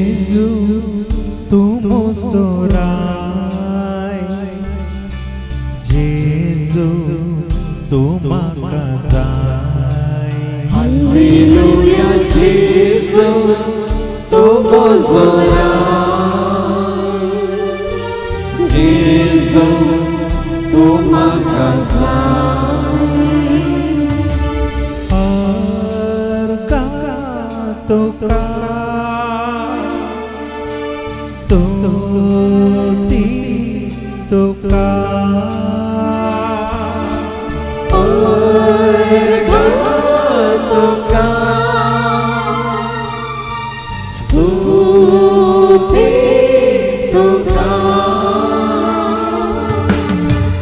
Jesus, tu musorai. Jesus, tu makasai. Aleluia, Jesus, tu musorai. Jesus, tu makasai. Harga toka stuti toka. Harga toka stuti toka.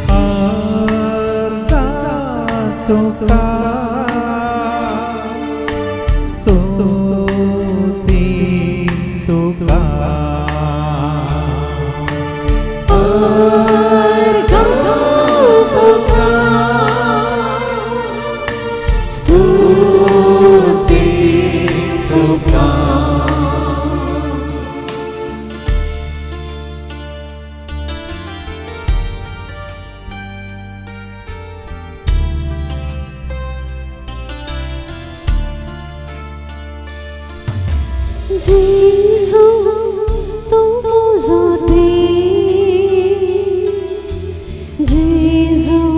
Harga toka stuti toka. Harga toka stuti toka. Jesus, tu musorai. Jesus,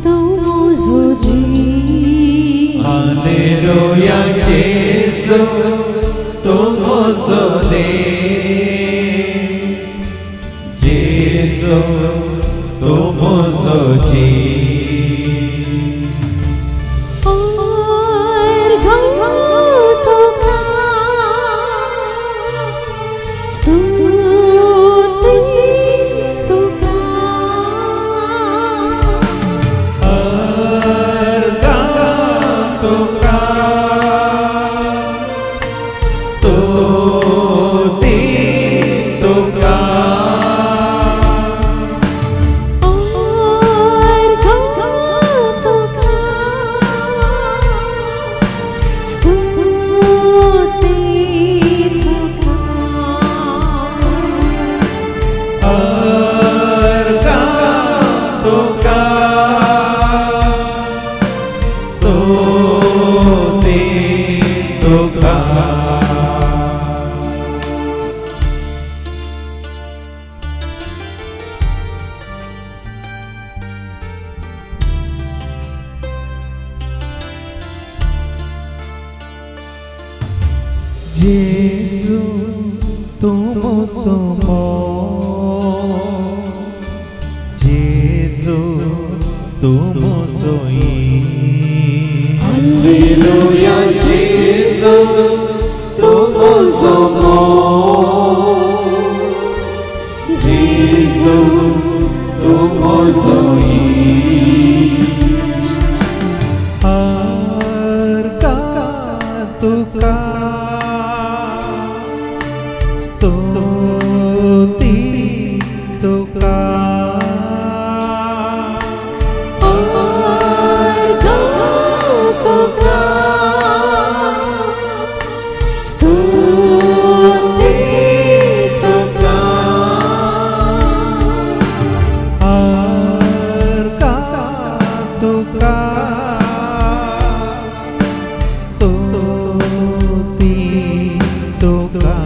tu musorai. Aleluia, Jesus, tu musorai. Jesus, tu musorai. Jesus, tu musorai. Jesus, tu musorai. Aleluia, Jesus, tu musorai. Jesus, tu musorai. Harga toka stuti toka. Harga toka stuti toka. Harga toka stuti toka.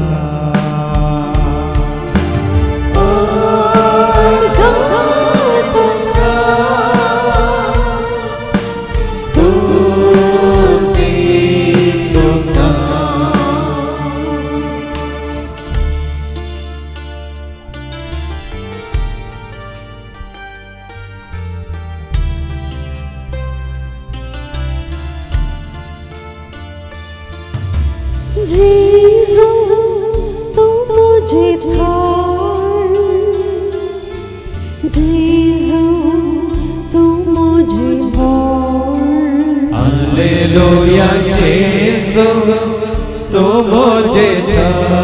Harga toka stuti toka. Jesus, tu mujhe bhar. Jesus, tu mujhe bhar. Aleluia, Jesus, tu mujhe dar.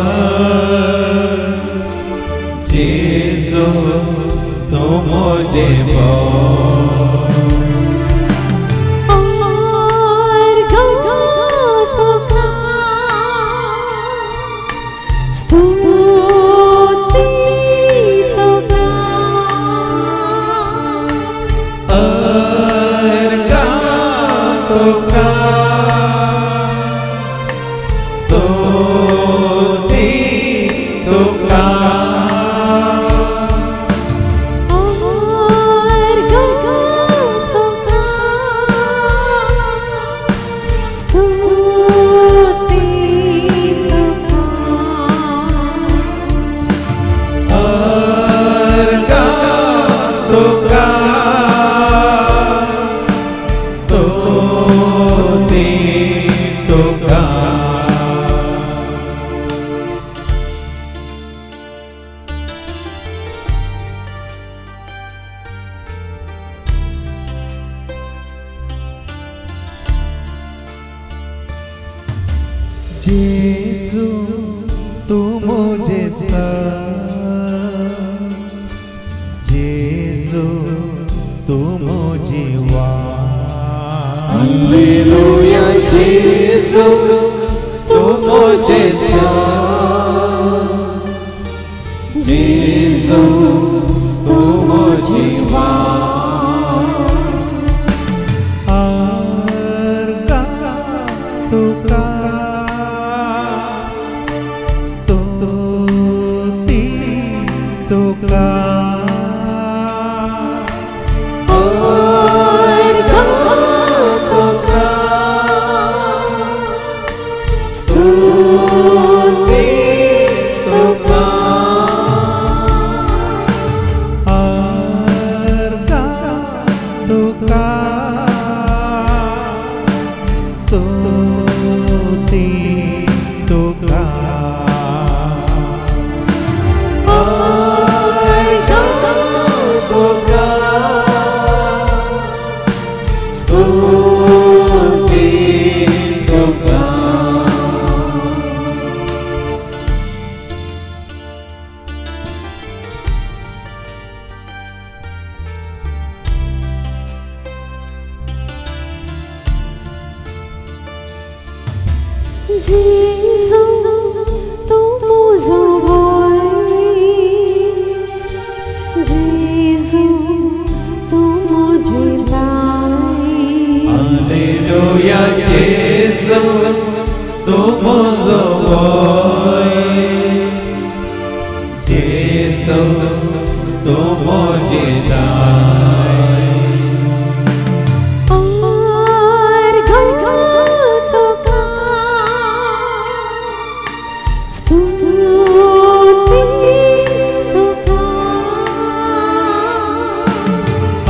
Jesus, tu mujhe dar. स्तुति तुका अर्गा तुका स्तुति तुका यीशु तू मुझे यीशु तू मुझे hallelujah यीशु तू मुझे यीशु तू मुझे अर्गा तुका स्तुति तुका Jesus, tu voice. Jesus, tu मुझे लाई. Hallelujah, Jesus, tu muझे voice. Jesus, tu मुझे लाई. और घर तो का स्तुति तो का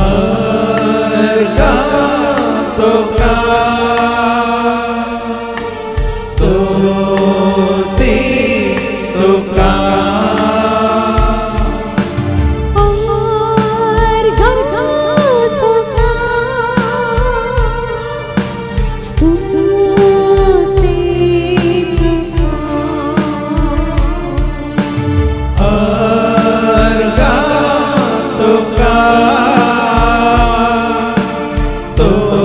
अर्गा तुका स्तुति तुका और घर तो का स्तुति अर्गा तुका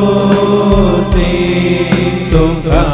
स्तुति तुका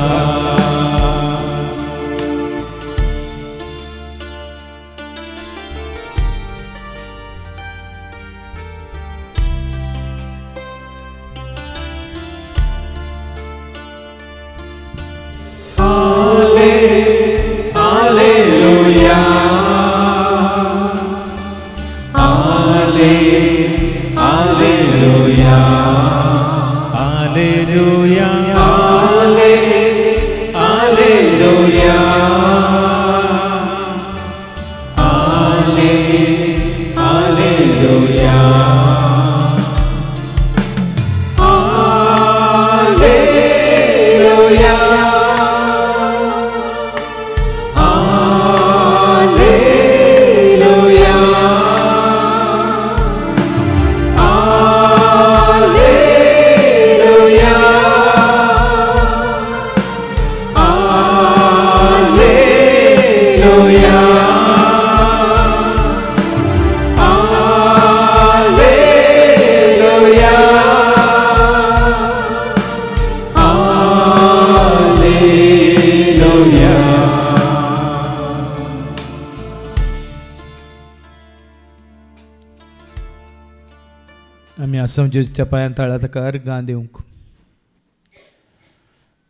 आमी आसंजेच्या पांयां ताळा ताका अर्गां दिवंक,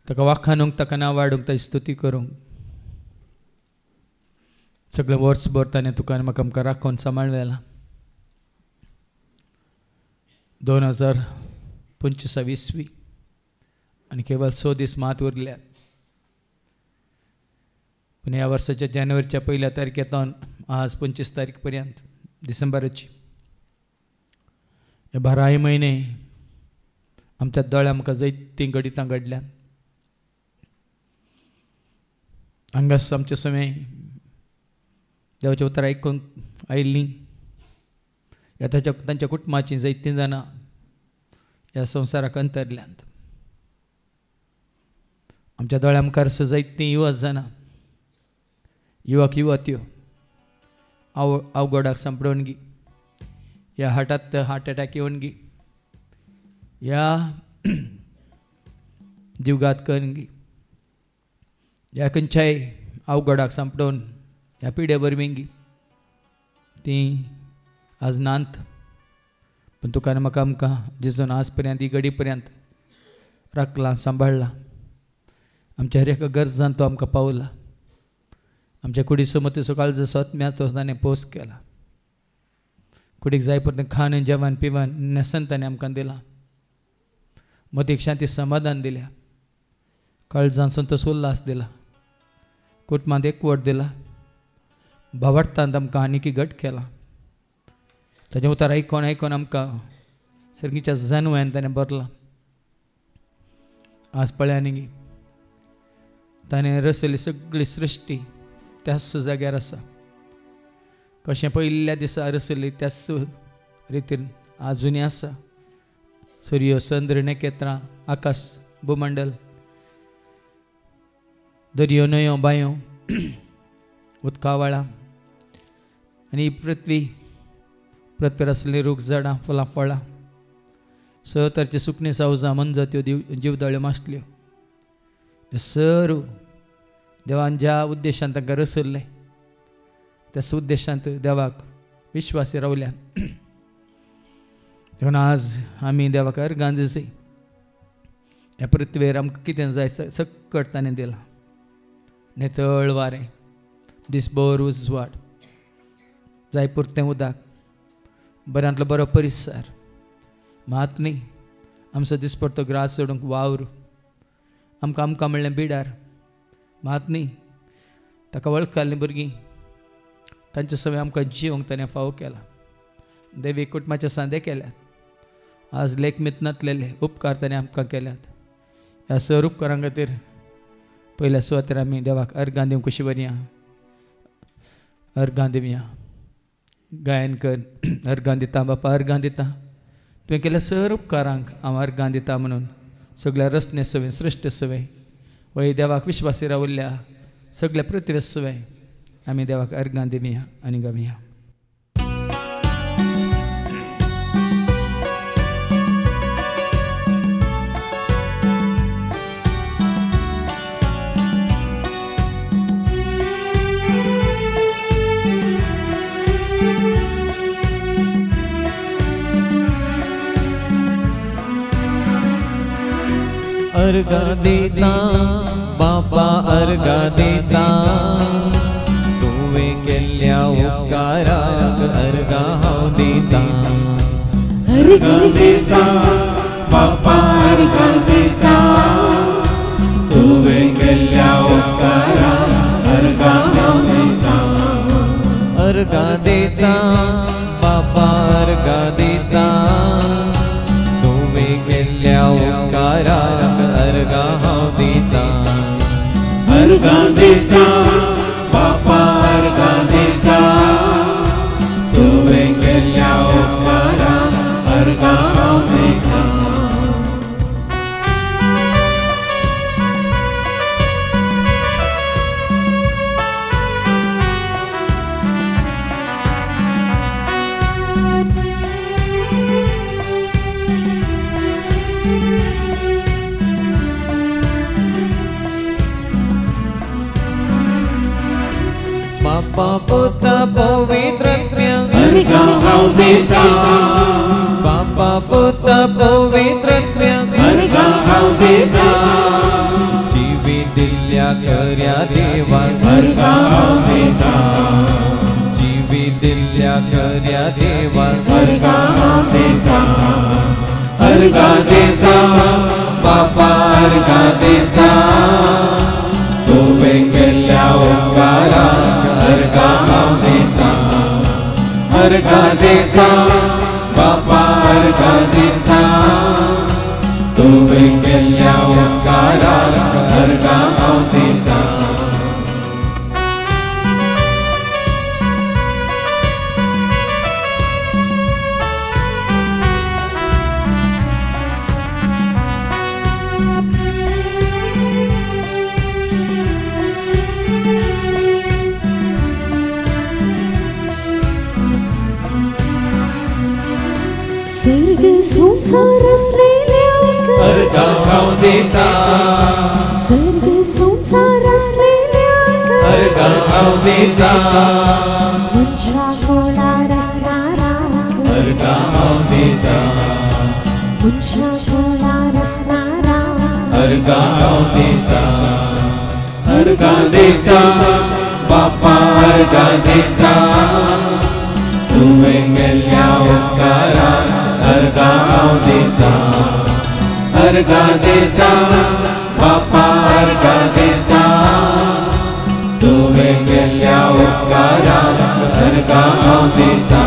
ताका वाखाणूंक, ताका नांव वाडूंक, ताची स्तुती करूंक. सगळें वर्सभर ताणें तुका म्हाका आमकां राखून सांबाळवेला. 2025 आनी केवळ 6 दीस मात उरल्यात. पूण ह्या वर्साच्या जानेवारीच्या 1 तारखेतावन आज 25 तारीख पर्यंत डिसेंबराची हे 12 म्हयने आमच्या दोळ्या आमकां जायतीं गणितां घडल्यात. हांगास आमचे समें देवाचें उतर आयकूंक आयिल्लीं तांच्या कुटुंबाचीं जायतीं जाणां ह्या संवसाराक अंतरल्यांत. आमच्या दोळ्या मुखार जायतीं युवक जाणां, युवक युवत्यो अवघडाक सांपडून गी, ह्या हार्ट अटॅक येवन गी, ह्या जीवघात करून गी, ह्या खंयच्याय अवघडाक सांपडून ह्या पिड्या वरवीं गी तीं आज नांत. पूण तुका म्हाका आमकां जेजून आज पर्यंत ही घडी पर्यंत राखलां, सांबाळला. आमच्या हर एका गरजान तो आमकां पावला. आमच्या कुडी समोर सकाळ जसो आत्म्याचो ताणें पोस केला. कुडीक जाय पडलें खाण जेवण पिवण नेसन ताणें आमकां दिलां. मतीक शांती समाधान दिल्या. काळजान संतोश उल्हास दिला. कुटुंबांत एकवट दिला. भावार्थांत आमकां आनीक घट केला. ताचें उतर आयकोन आयकोन आमकां सर्गीच्या जानव्यान ताणें भरला. आज पळय न्ही ताणें रचयली सगळी सृश्टी त्याच जाग्यार आसा. कशें पयल्या दिसा रचयली त्याच रितीन आजुनी आसा. सूर्य, चंद्र, नखेत्रां, आकाश, भूमंडल, दर्यो, न्हंयो, बांयो, उदका वेळां आनी पृथ्वीर आसलेलीं रूख झाडां, फुलां, फळां, तरेची सुकणीं, सावजां, मनजात्यो, जीवदळ्यो, माशल्यो, हे सर्व देवान ज्या उद्देशान तांकां रचयल्लें त्याच उद्देशांत देवाक विश्वासी रावल्यात. देखून आज आमी देवाक अर्गां दिसय. ह्या पृथ्वीर आमकां कितें जाय सकट ताणें दिलां. नितळ वारें, दिसभर उजवाड, जाय पुरतें उदक, बऱ्यांतलो बरो परिसर, मात न्ही आमचो दिसपडतो ग्रास सोडूंक वावर, आमकां म्हणलें बिडार, मात न्ही ताका वळखलीं भुरगीं, तांचे सवय आमकां जिवंक ताणें फावो केला. देवी कुटुंबाचे सांदे केल्यात. आज लेख मितनातलेले उपकार ताणें आमकां केल्यात. ह्या सर उपकारां खातीर पयल्या सुवातेर आमी देवाक अर्गां दिवंक कशी वरया. अर्गां दिवया. गायन कर. अर्गां दिता बापा, अर्गां दिता. तुवें केल्या सर उपकारांक हांव अर्गां दिता म्हणून सगळ्या रचने सवय, सृश्टी सवय, वय देवाक विश्वासी रावल्ल्या सगळ्या पृथ्वे सवय आमी देवाक अर्गां दिवया आनी गावया. अर्गां दिता बापा, अर्गां दिता तुवें केल्ल्या उपकाराक अर्गां हांव दिता. अर्गां दिता बापा, अर्गां दिता तुवें केल्ल्या उपकाराक अर्गां हांव दिता. अर्गां दिता बापा, अर्गां दिता तुवें केल्ल्या उपकाराक अर्गां हांव दिता. अर्गां दिता बापा, अर्गां दिता तुवें केल्ल्या उपकाराक अर्गां हांव दिता. बापा पुता पवित्र अर्गां हांव दिता. बापा बापा पुत्र पवित्रत्व अर्घा हांव दिता जीवी दिल्या खऱ्या देवाक अर्घा हांव दिता जीवी दिल्या खऱ्या देवाक अर्घा हांव दिता अर्घा दिता बापा अर्घा दिता तुवें केल्ल्या उपकाराक अर्घा हांव दिता अर्घा दिता बापा अर्घा दिता तुवें केल्ल्या उपकाराक अर्घा हांव दिता सर्ग संसार असलेल्या अर्घा हांव दिता सर्ग संसार असलेल्या अर्घा हांव दिता मुंच्या कोलार असणारा अर्घा हांव दिता मुंच्या कोलार असणारा अर्घा हांव दिता अर्घा दिता बापा अर्घा दिता तुवें केल्ल्या उपकाराक अर्घा हांव दिता अर्घा दिता बापा अर्घा दिता तुवें केल्ल्या उपकाराक अर्घा हांव दिता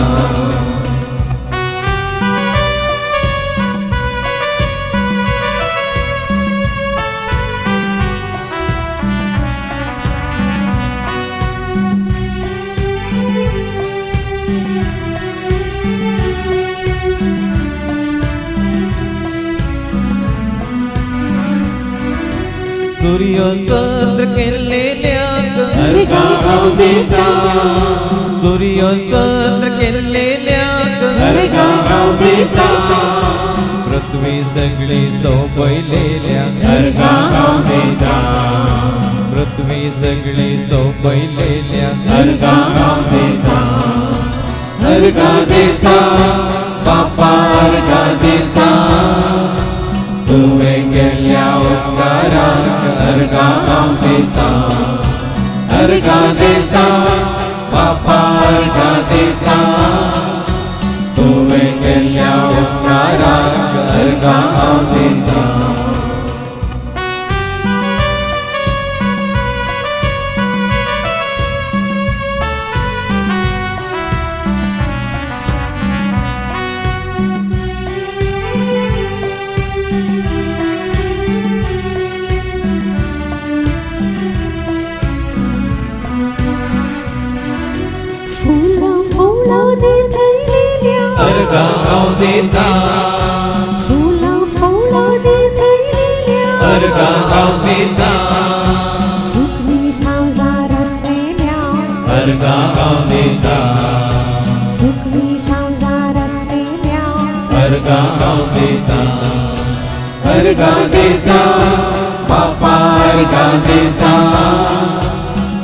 सूर्य चंद्र केलेल्याक अर्घा हांव दिता सूर्य चंद्र केलेल्याक अर्घा हांव दिता पृथ्वी सगळी सोपयलेल्याक अर्घा हांव दिता पृथ्वी सगळी सोपयलेल्याक अर्घा हांव दिता अर्घा दिता बापा अर्घा दिता तुवें केल्ल्या उपकाराक अर्घा हांव दिता अर्घा दिता बापा अर्घा दिता तुवें केल्ल्या उपकाराक अर्घा हांव दिता अर्घा हांव दिता अर्घा हांव दिता सुखी संसार असलेल्या अर्घा हांव दिता सुखी संसार असलेल्या अर्घा हांव दिता अर्घा दिता बापा अर्घा दिता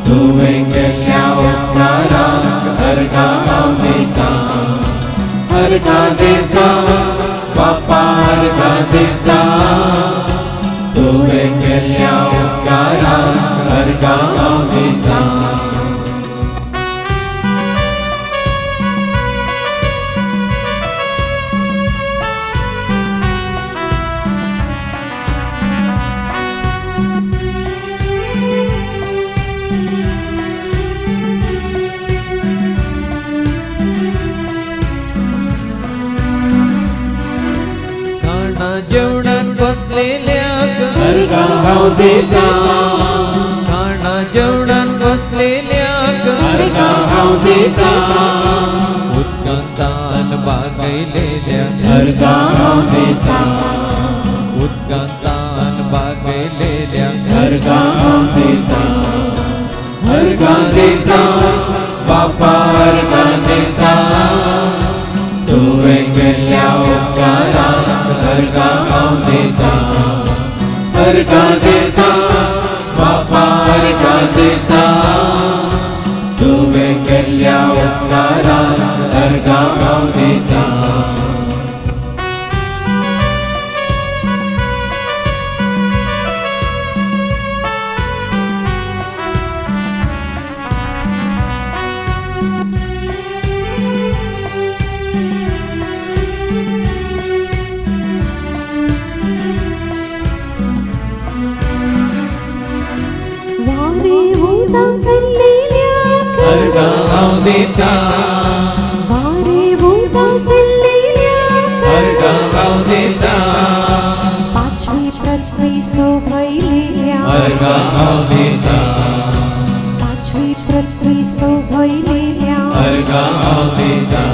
तुवें केल्ल्या उपकाराक अर्घा हांव दिता अर्घा दिता बापा अर्घा दिता तुवें केल्ल्या उपकाराक अर्घा हांव दिता जेवणात बसलेल्याक अर्घा हांव दिता खाणा जेवणात बसलेल्याक अर्घा हांव दिता उदकांतान बागयलेल्याक अर्घा हांव दिता उदकांतान बागयलेल्याक अर्घा हांव दिता अर्घा दिता बापा अर्घा दिता तुवें केल्ल्या उपकाराक अर्घा हांव दिता अर्घा दिता बापा अर्घा दिता तुवें केल्ल्या उपकाराक अर्घा हांव दिता गाव देता वारे भूता दिल्लील्या अर्गा गाव देता पाचवी पृथ्वी सोभैलेल्या अर्गा गाव देता पाचवी पृथ्वी सोभैलेल्या अर्गा गाव देता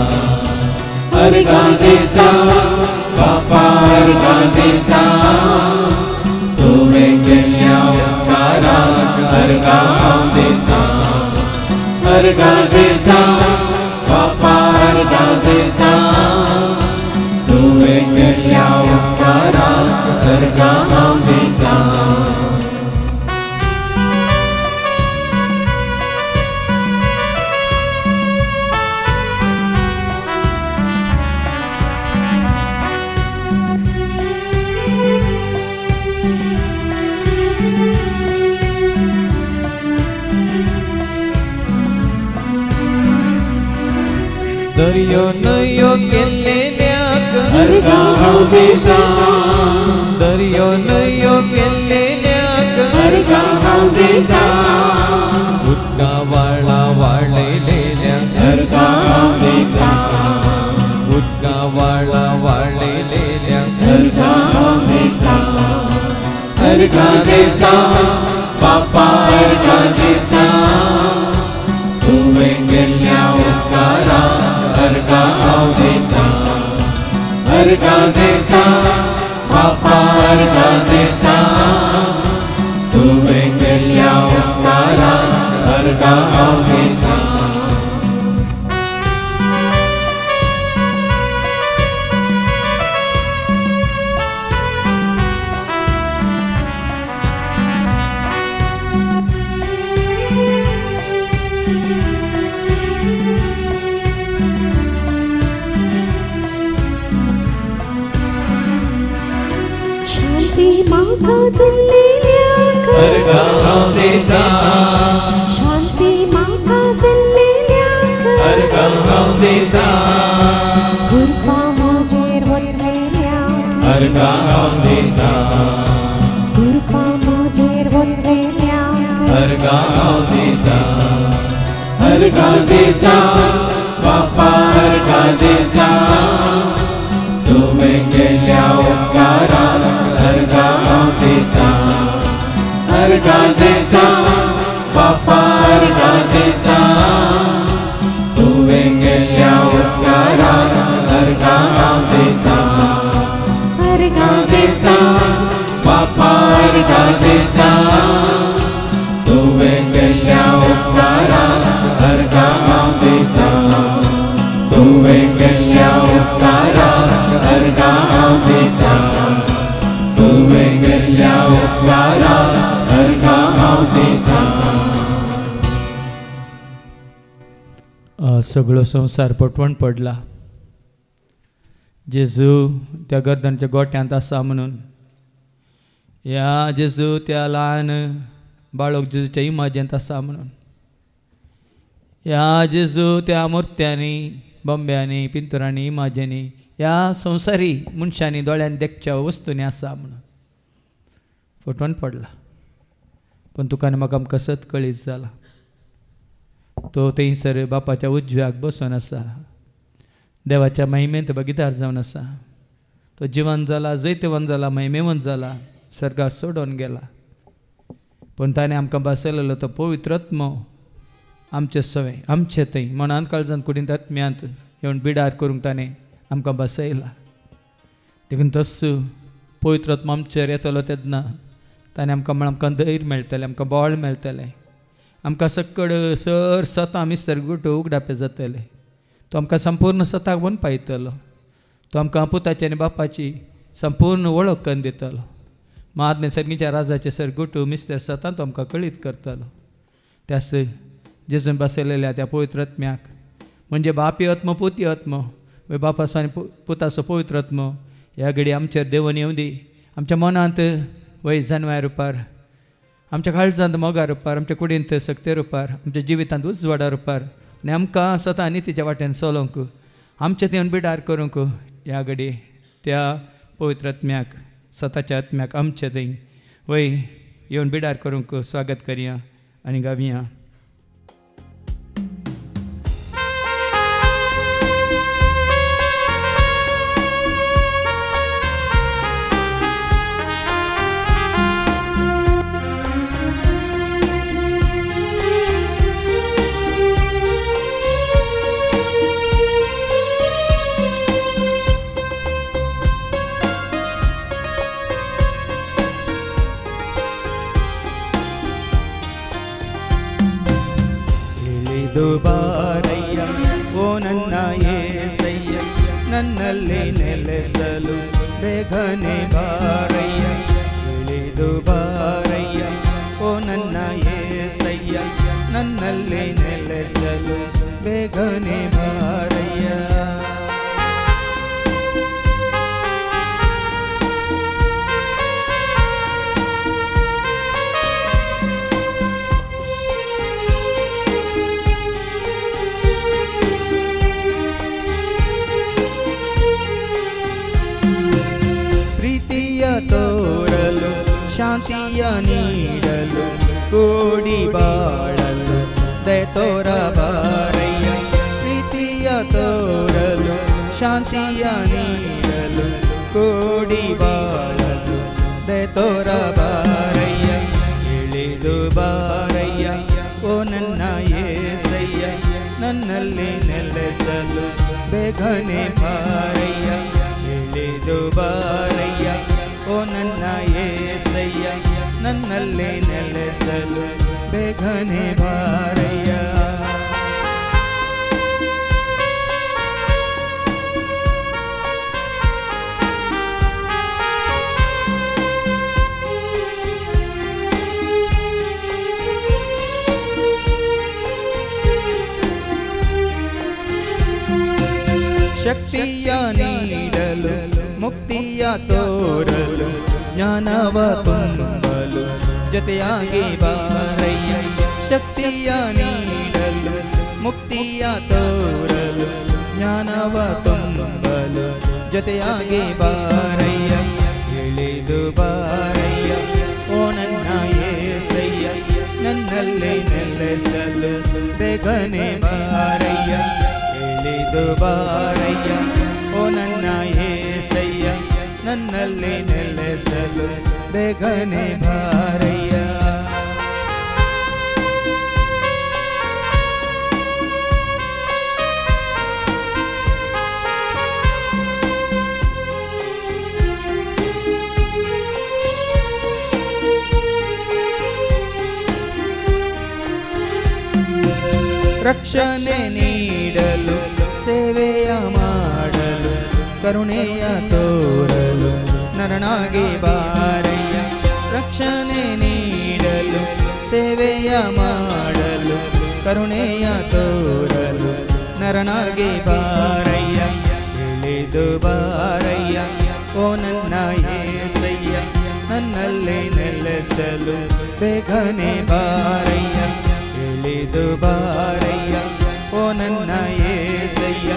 अर्गा देता बापा अर्गा देता तुवे केल्या उपकाराक अर्गा गाव देता अर्गा देता बापा अर्गा देता तुवे केल्या उपकाराक अर्गा गाव देता दर्यो नयो गेलेल्याक अर्गा गाव देता दर्यो नयो गेलेल्याक अर्गा गाव देता उदका वाळा वाळलेल्याक अर्गा गाव देता उदका वाळा वाळलेल्याक अर्गा गाव देता अर्गा देता बापा अर्गा देता तुवे केल्या उपकाराक अर्गा गाव देता अर्गा देता बापा अर्गा देता तुवे केल्या उपकाराक अर्गा गाव देता शांती मागा दिल्लील्या अर्गा गाव देता शांती मागा दिल्लील्या अर्गा गाव देता कृपा मोजेर वतलेल्या अर्गा गाव देता कृपा मोजेर वतलेल्या अर्गा गाव देता अर्गा देता बापा अर्गा देता तुवे केल्या उपकाराक अर्गा गाव देता अर्गा देता बापा अर्गा देता तुवे केल्या उपकाराक अर्गा गाव देता अर्गा देता बापा अर्गा देता तुवे केल्या उपकाराक अर्गा गाव देता तुवे केल्या उपकाराक अर्गा गाव देता तुवे केल्या उपकाराक अर्गा गाव देता सगळो संसार पटवण पडला जेजू त्या गर्दनच्या गोट्यांत आसा म्हणून या जेजू त्या ल्हान बाळक जेजूच्या इमाजेंत आसा म्हणून या जेजू त्या मुर्त्यांनी बंब्यांनी पिंतुरांनी इमाजेंनी ह्या संवसारी मनशांनी दोळ्यान देखच्या वस्तूंनी आसा म्हणून फटवण पडला पण तुका आनी म्हाका आमकां सत कळीत जाला तो थंयसर बापाच्या उजव्याक बसून आसा देवाच्या महिमेंत भागीदार जावन आसा तो जिवंत जाला जैतवंत जाला महिमेवंत जाला सर्गाक सोडून गेला पण ताणें आमकां बसयलेलो तो पवित्रत्म आमचे सवय आमचे थंय मनांत काळजांत कुडींत आत्म्यांत येवन बिडार करूंक ताणें आमकां बसयला देखून तस पवित्रत्म आमचेर येतलो तेन्ना ताणें आमकां धैर्य मेळटलें आमकां बळ मेळटलें आमकां सकड सर सतां मिस्तर गुटू उगडापे जातले तो आमकां संपूर्ण सताक वन पायतलो तो आमकां पुताची आनी बापाची संपूर्ण वळख करून दितलो महात्मे सर्गीच्या राजाचे सरगुटू मिस्तर सतां तो आमकां कळीत करतलो त्यास जेजून बसयलेल्या त्या पवित्रत्म्याक म्हणजे बापी आत्म पोती आत्म बापाचो आनी पुताचो पवित्र आत्म ह्या घडी आमचेर देवून येवं दी आमच्या मनांत वय जानवाय रुपार आमच्या काळजांत मोगार रुपार आमच्या कुडींत सक्ते रुपार आमच्या जिवितांत उजवाडा रुपार आनी आमकां सता नितीच्या वाटेन चलोवंक आमचे थंय बिडार करूंक ह्या घडी त्या पवित्र आत्म्याक सताच्या आत्म्याक आमचे थंय वय येवन बिडार करूंक स्वागत करया आनी गावया ಬಾರಯ್ಯ ಓ ನನ್ನ ಏಸಯ್ಯ ನನ್ನಲ್ಲಿ ನೆಲೆಸಲು ಬೇಗನೆ ಬಾರಯ್ಯ ಇಳಿದು ಬಾರಯ್ಯ ಓ ನನ್ನ ಏಸಯ್ಯ ನನ್ನಲ್ಲಿ ನೆಲೆಸಲು ಬೇಗನೆ ಬಾರಯ್ಯ ಪ್ರೀತಿಯ ತೋರಲು ಶಾಂತಿಯ ನೀಡಲು ಕೂಡಿ ಬಾಳಲು ದಯ ತೋರ ಬಾರಯ್ಯ ಪ್ರೀತಿಯ ತೋರಲು ಶಾಂತಿಯ ನೀಡಲು ಕೂಡಿ ಬಾಳಲು ದಯ ತೋರ ಬಾರಯ್ಯ ಇಳಿದು ಬಾರಯ್ಯ ಓ ನನ್ನ ಏಸಯ್ಯ ನನ್ನಲ್ಲಿ ನೆಲೆಸಲು ಬೇಗನೆ ಬಾರಯ್ಯ ಇಳಿದು ಬಾರಯ್ಯ ಓ ನನ್ನ ಏಸಯ್ಯ ನನ್ನಲ್ಲಿ ನೆಲೆಸಲು ಬೇಗನೆ ಬಾರಯ್ಯ ಶಕ್ತಿಯ ನೀಡಲು ಮುಕ್ತಿಯ ತೋರಲು ಜ್ಞಾನವ ತುಂಬಲು ಜೊತೆಯಾಗಿ ಬಾರಯ್ಯ ಶಕ್ತಿಯ ನೀಡಲು ಮುಕ್ತಿಯ ತೋರಲು ಜ್ಞಾನವ ತುಂಬಲು ಜೊತೆಯಾಗಿ ಬಾರಯ್ಯ ಇಳಿದು ಬಾರಯ್ಯ ಓ ನನ್ನ ಏಸಯ್ಯ ನನ್ನಲ್ಲಿ ನೆಲೆಸಲು ಬೇಗನೆ ಬಾರಯ್ಯ ಇಳಿದು ಬಾರಯ್ಯ ಓ ನನ್ನ ಏಸಯ್ಯ ನನ್ನಲ್ಲಿ ನೆಲೆಸಲು ಬೇಗನೆ ಬಾರಯ್ಯ ರಕ್ಷಣೆ ನೀಡಲು ಸೇವೆಯ ಮಾಡಲು ಕರುಣೆಯ ತೋರಲು ನರನಾಗಿ ಬಾರಯ್ಯ ರಕ್ಷಣೆ ನೀಡಲು ಸೇವೆಯ ಮಾಡಲು ಕರುಣೆಯ ತೋರಲು ನರನಾಗಿ ಬಾರಯ್ಯ ಇಳಿದು ಬಾರಯ್ಯ ಓ ನನ್ನ ಏಸಯ್ಯ ನನ್ನಲ್ಲಿ ನೆಲೆಸಲು ಬೇಗನೆ ಬಾರಯ್ಯ ಇಳಿದು ಬಾರಯ್ಯ ಓ ನನ್ನ ಏಸಯ್ಯ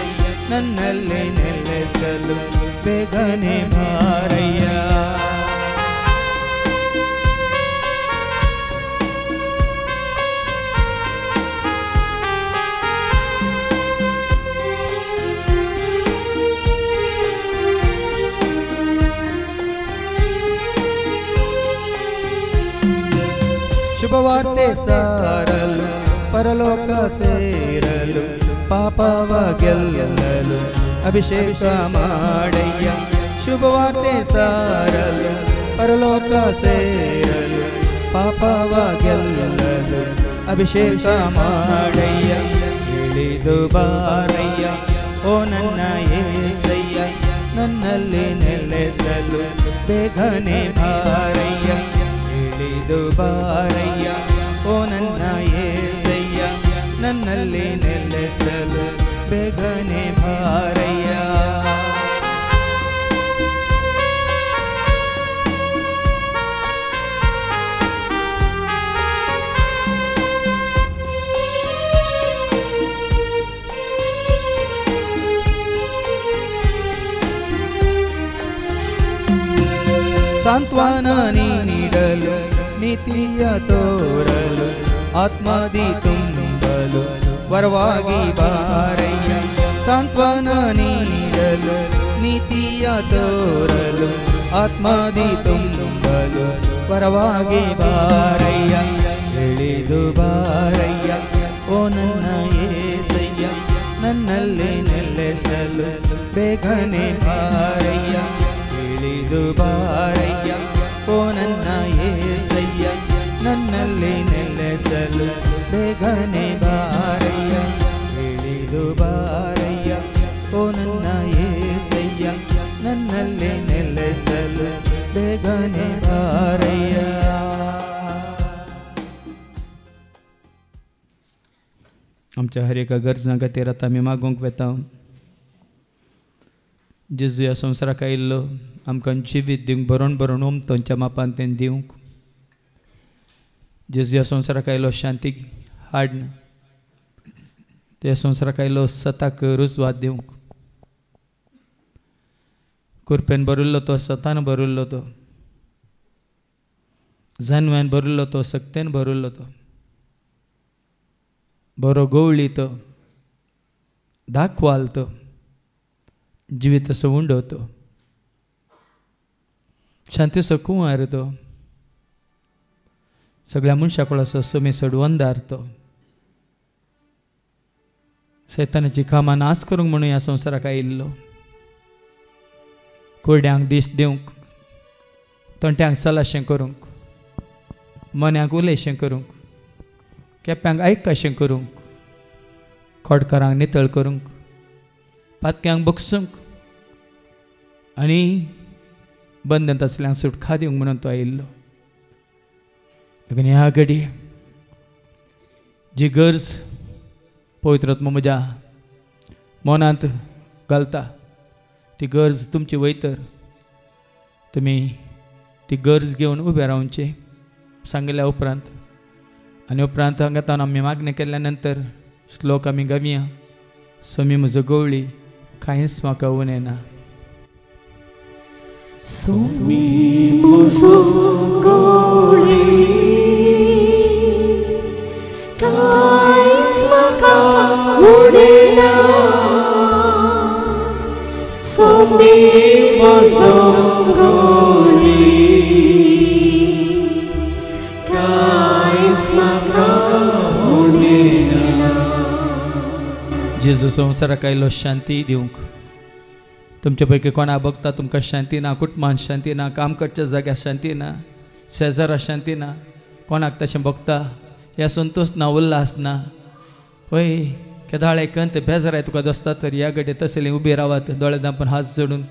ನನ್ನಲ್ಲಿ ನೆಲೆಸಲು ಬೇಗನೆ ಬಾರಯ್ಯ ಶುಭವಾರ್ತೆ ಸಾರಲು ಪರಲೋಕ ಸೇರಲು ಪಾಪವ ಗೆಲ್ಲಲು ಅಭಿಷೇಕ ಮಾಡಯ್ಯ ಶುಭವಾರ್ತೆ ಸಾರಲು ಪರಲೋಕ ಸೇರಲು ಪಾಪವ ಗೆಲ್ಲಲು ಅಭಿಷೇಕ ಮಾಡಯ್ಯ ಇಳಿದು ಬಾರಯ್ಯ ಓ ನನ್ನ ಏಸಯ್ಯ ನನ್ನಲ್ಲಿ ನೆಲೆಸಲು ಬೇಗನೆ ಬಾರಯ್ಯ ಇಳಿದು ಬಾರಯ್ಯ ಓ ನನ್ನ ಏಸಯ್ಯ ನನ್ನಲ್ಲಿ ನೆಲೆಸಲು ಬೇಗನೆ ಬಾರಯ್ಯ ಸಾಂತ್ವನ ನೀಡಲು ನೀತಿಯ ತೋರಲು ಆತ್ಮದಿ ತುಂಬಲು ವರವಾಗಿ ಬಾರಯ್ಯ ಸಾಂತ್ವನ ನೀಡಲು ನೀತಿಯ ತೋರಲು ಆತ್ಮದಿ ತುಂಬಲು ವರವಾಗಿ ಬಾರಯ್ಯ ಇಳಿದು ಬಾರಯ್ಯ ಓ ನನ್ನ ಏಸಯ್ಯ ನನ್ನಲ್ಲಿ ನೆಲೆಸಲು ಬೇಗನೆ ಬಾರಯ್ಯ ಇಳಿದು ಬಾರಯ್ಯ ಓ ನನ್ನ ಏಸಯ್ಯ ನನ್ನಲ್ಲಿ ನೆಲೆಸಲು ಬೇಗನೆ ಬಾರಯ್ಯ आमच्या हर एका गरजां खातीर आतां आमी मागूंक वेता. जेजू ह्या संवसाराक आयिल्लो आमकां जिवीत दिवंक बरोवन बरोवन उमथांच्या मापान तें दिवंक. जेजू ह्या संवसाराक आयिल्लो शांतीक हाडन. त्या संवसाराक आयिल्लो सताक रुजवात दिवंक. कुरपेन भरिल्लो तो, सतान भरिल्लो तो, जानव्यान भरिल्लो तो, सक्तेन भरिल्लो तो, बरो गवळी तो, दाखवाल तो, जिविताचो उंडो तो, शांतीचो कुंवार तो, सगळ्या मनशां कडेन समी सडवंदार तो, शैतानाची कामां नास करूंक म्हणून ह्या संवसाराक आयिल्लो. कोरड्यांक दिश्ट दिवंक, तंट्यांक सलाशें करूंक, मन्यांक उलयशें करूंक, केप्यांक आयकशें करूंक, खोडकारांक नितळ करूंक, पातक्यांक बगसूंक आनी बंदन तसल्यांक सुटका दिवंक म्हणून तो आयिल्लो. देखून ह्या घडी जी गरज पवित्र आत्मा म्हज्या मनांत घालता ती गरज तुमची वयतर तुमी ती गरज घेवन उबे रावचे सांगिल्ल्या उपरांत. आनी उपरांत हांगा आमी मागणी केल्या नंतर श्लोक आमी गावया. सोमी म्हजो गवळी कांयच म्हाका उणेना. सोमी म्हजो गवळी कांयच म्हाका उणेना. सोमी म्हजो गवळी कांयच म्हाका उणेना. जेजू संवसाराक आयिल्लो शांती दिवंक. तुमचे पैकी कोणा बघता तुमकां शांती ना, कुटुंबांत शांती ना, काम करच्या जाग्यार शांती ना, शेजारा शांती ना, कोणाक तशें बघता ह्या संतोष ना, उल्हास ना, होय केदाळे कंत बेजाराय तुका दोसता तर ह्या घडये तसले उबे रावात दोळे धांपून हात जोडून.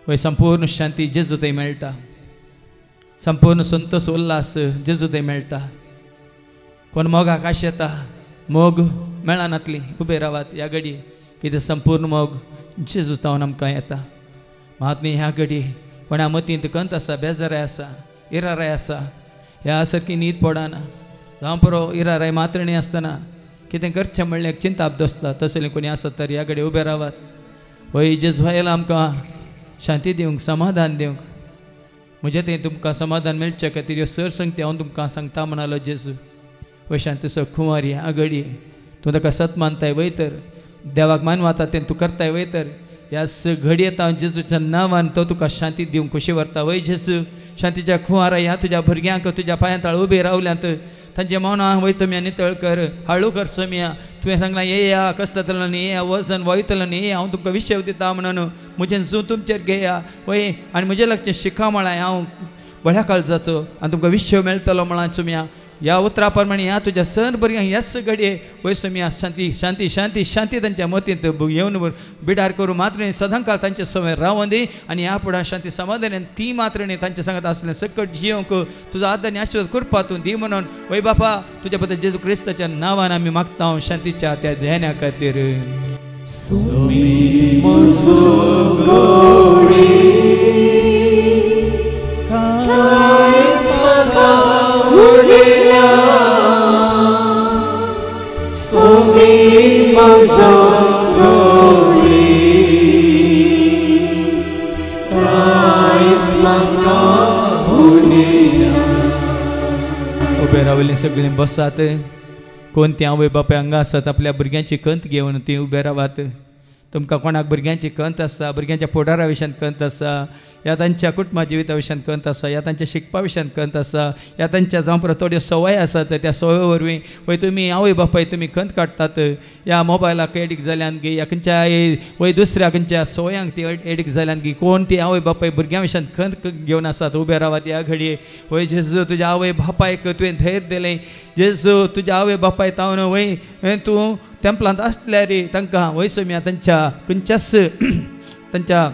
होय संपूर्ण शांती जेजू थंय मेळटा. संपूर्ण संतोष उल्हास जेजू थंय मेळटा. कोण मोगाक आश येता मोग मेळनातली उबे रावात ह्या घडये कितें संपूर्ण मोग जेजू जावन आमकां येता. महात्मी ह्या घडी कोणा मतींत कंत आसा, बेजाराय आसा, इराराय आसा, ह्या सारकी न्हीद पडना, जावं पुरो इराराय मात्रणी आसतना कितें करचें म्हणलें चिंता बसता तसलें कोणी आसत तर ह्या घडी उबे रावात. होय जेजू आयला आमकां शांती दिवंक, समाधान दिवंक. म्हजें थंय तुमकां समाधान मेळचे खातीर ह्यो सरसंगती हांव तुमकां सांगता म्हणालो जेजू. होय शांतीचो कुंवार ह्या घडी तूं ताका सत मानताय वय तर देवाक मानवाता तें तूं करताय वय तर ह्या घडयेंत हांव जेजूच्या नांवान तो तुका शांती दिवंक खुशी व्हरता. वय जेजू शांतीच्या कुंवारा ह्या तुज्या भुरग्यांक तुज्या पांयांताळ उबे रावल्यांत तांचे मौनां वय तुमी नितळ कर, हळू कर सोम्या. तुवें सांगलां येया कश्टांतल्यान येया, वजन वयतल्यान येया, हांव तुमकां विशय दिता म्हणून म्हजें जू तुमचेर घेया. वय आनी म्हजें लक्ष शिका म्हळां हांव बऱ्या काळजाचो आनी तुमकां विशय मेळटलो म्हळां सोम्या. ह्या उतरा प्रमाणे ह्या तुज्या सर भुरग्यांक ह्याच घडये वय सोम्या शांती शांती शांती शांती तांच्या मतींत येवन बिडार करूं मात्र सदांकाळ तांचे सवय रावून दी. आनी ह्या फुडां शांती समाधानान ती मात्रणी तांच्या सांगात आसलें सकट जियोंक तुजो आदर आनी आशिर्वाद करपा तूं दी म्हणून वय बापा तुज्या बद्दल जेजू क्रिस्ताच्या नांवान आमी मागता शांतीच्या त्या ध्याना खातीर. सोमी म्हजो गवळी कांयच म्हाका उणेना. सोमी म्हजो गवळी कांयच म्हाका उणेना. उबे रावलीं सगळीं बसात. कोण ती आवय बापाय हांगा आसात आपल्या भुरग्यांची कंत घेवन ती उबे रावात. तुमकां कोणाक भुरग्यांची कंत आसा, भुरग्यांच्या पोटारा विशयान कंत आसा, या तांच्या कुटुंबा जिविता विशयान कंत आसा, या तांच्या शिकपा विशयान कंत आसा, या तांच्या जावं परत थोड्यो सवय आसात त्या सवय वरवीं वय तुमी आवय बापाय तुमी कंत काडटात. ह्या मोबायलाक एडीक जाल्यान गी, या खंयच्या वय दुसऱ्या खंयच्या सवयांक ती एडीक जाल्यान गी, कोण ती आवय बापाय भुरग्यां विशयान कंत घेवन आसात उबे रावात ह्या घडये. वय जेजू तुज्या आवय बापायक तुवें धैर्य दिलें. जेजू तुज्या आवय बापाय तावन वय तूं टेंपलांत आसल्यार तांकां वय सोम्या तांच्या खंयच्याच तांच्या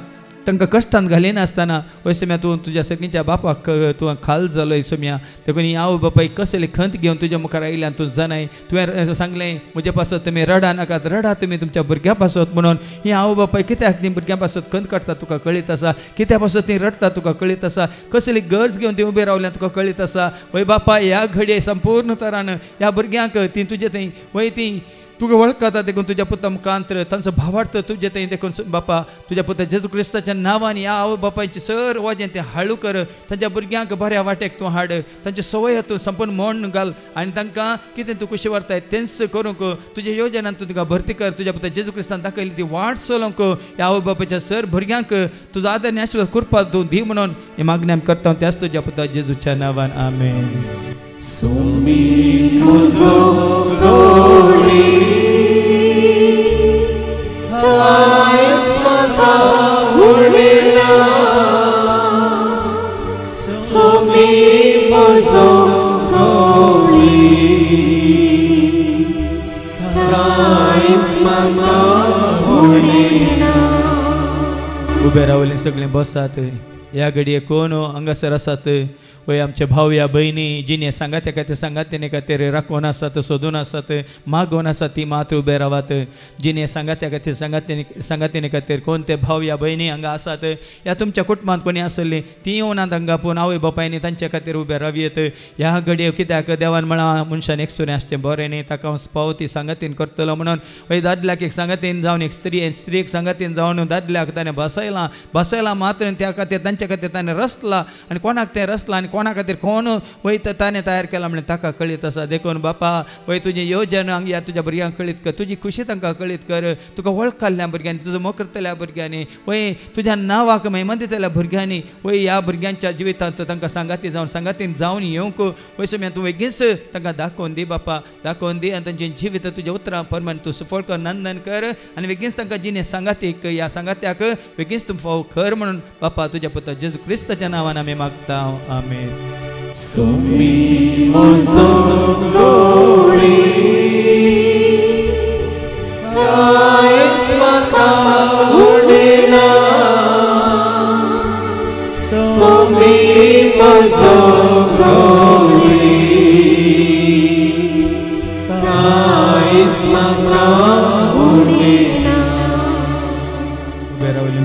तांकां कश्टान घालिनासतना वयसम्या तूं तुज्या सगळ्यांच्या बापाक तूं खाल जालोय सोम्या देखून ही आवय बापायक कसली खंत घेवन तुज्या मुखार आयल्यान तूं जाणाय तुवें सांगलें म्हजे पासत तुमी रडा नाकात रडा तुमी तुमच्या भुरग्यां पासत म्हणून ही आवय बापाय कित्याक ती भुरग्यां पासत खंत काडटा तुका कळीत आसा कित्या पासत ती रडटा तुका कळीत आसा कसली गरज घेवन ती उबे रावल्यान तुका कळीत आसा वय बापा ह्या घडये संपूर्ण तरान ह्या भुरग्यांक ती तुजे थंय वय ती तुका वळखता देखून तुज्या पुता मुखांतर तांचो भावार्थ तुजे थंय देखून बापा तुज्या पुता जेजू क्रिस्ताच्या नांवान ह्या आवय बापायची सर वाजें तें हाळू कर तांच्या भुरग्यांक बऱ्या वाटेक तूं हाड तांचे संवय तूं संपूर्ण मोड घाल आनी तांकां कितें तूं कशें व्हरताय तेंच करूंक तुज्या योजनान तूं तुका भरती कर तुज्या पुता जेजू क्रिस्तान दाखयली ती वाट चलोवंक ह्या आवय बापायच्या सर भुरग्यांक तुजो आदर आनी आशिर्वाद कृपा तूं दी म्हणून हे मागणी आमी करता त्याच तुज्या पुता जेजूच्या नांवान आमेन. उबे रावले सगळे बसात ह्या घडये कोण हांगासर आसात वय आमचे भाव या भयणी जिने सांगात्या खातीर सांगात्याने खातीर राखून आसात सोदून आसात मागोवन आसात ती मात उबे रावात जिने सांगात्या खातीर सांगात्याने खातीर कोण ते भाव या भयणी हांगा आसात ह्या तुमच्या कुटुंबांत कोणी आसली ती येवनात हांगा पूण आवय बापायनी तांच्या खातीर उबे रावयेत ह्या घडये कित्याक देवान म्हणा मनशान एकसुरें आसचें बरें न्ही ताका पावती सांगातीन करतलो म्हणून वय दादल्याक एक सांगातीन जावन एक स्त्रीक सांगातीन जावन दादल्याक ताणें बसयला मात्र त्या खातीर तांच्या खातीर ताणें रचला आनी कोणाक तें रचलां आनी कोणा खातीर कोण वयत ताणें तयार केला म्हणून ताका कळीत आसा देखून बापा वय तुजी येवजण ह्या तुज्या भुरग्यांक कळीत कर तुजी खुशी तांकां कळीत कर तुका वळखल्या भुरग्यांनी तुजो मोग करतल्या भुरग्यांनी वय तुज्या नांवाक महिमा दितल्या भुरग्यांनी वय ह्या भुरग्यांच्या जिवितांत तांकां सांगातीन जावन येवंक वय सोम्या तूं बेगीच तांकां दाखोवन दी बापा दाखोवन दी आनी तांचें जिवीत तुज्या उतरां परमान तूं सफळ कर नंदन कर आनी बेगीच तांकां जिने सांगातीक ह्या सांगात्याक बेगीच तूं फाव कर म्हणून बापा तुज्या पुता जेजू क्रिस्ताच्या नांवान आमी मागता आमेन.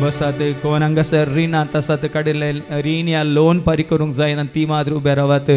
बसात कोण हांगासर रिणांत आसात काडिल्ले रीण या लोन फारी करूंक जायना ती मात्र उबे रावात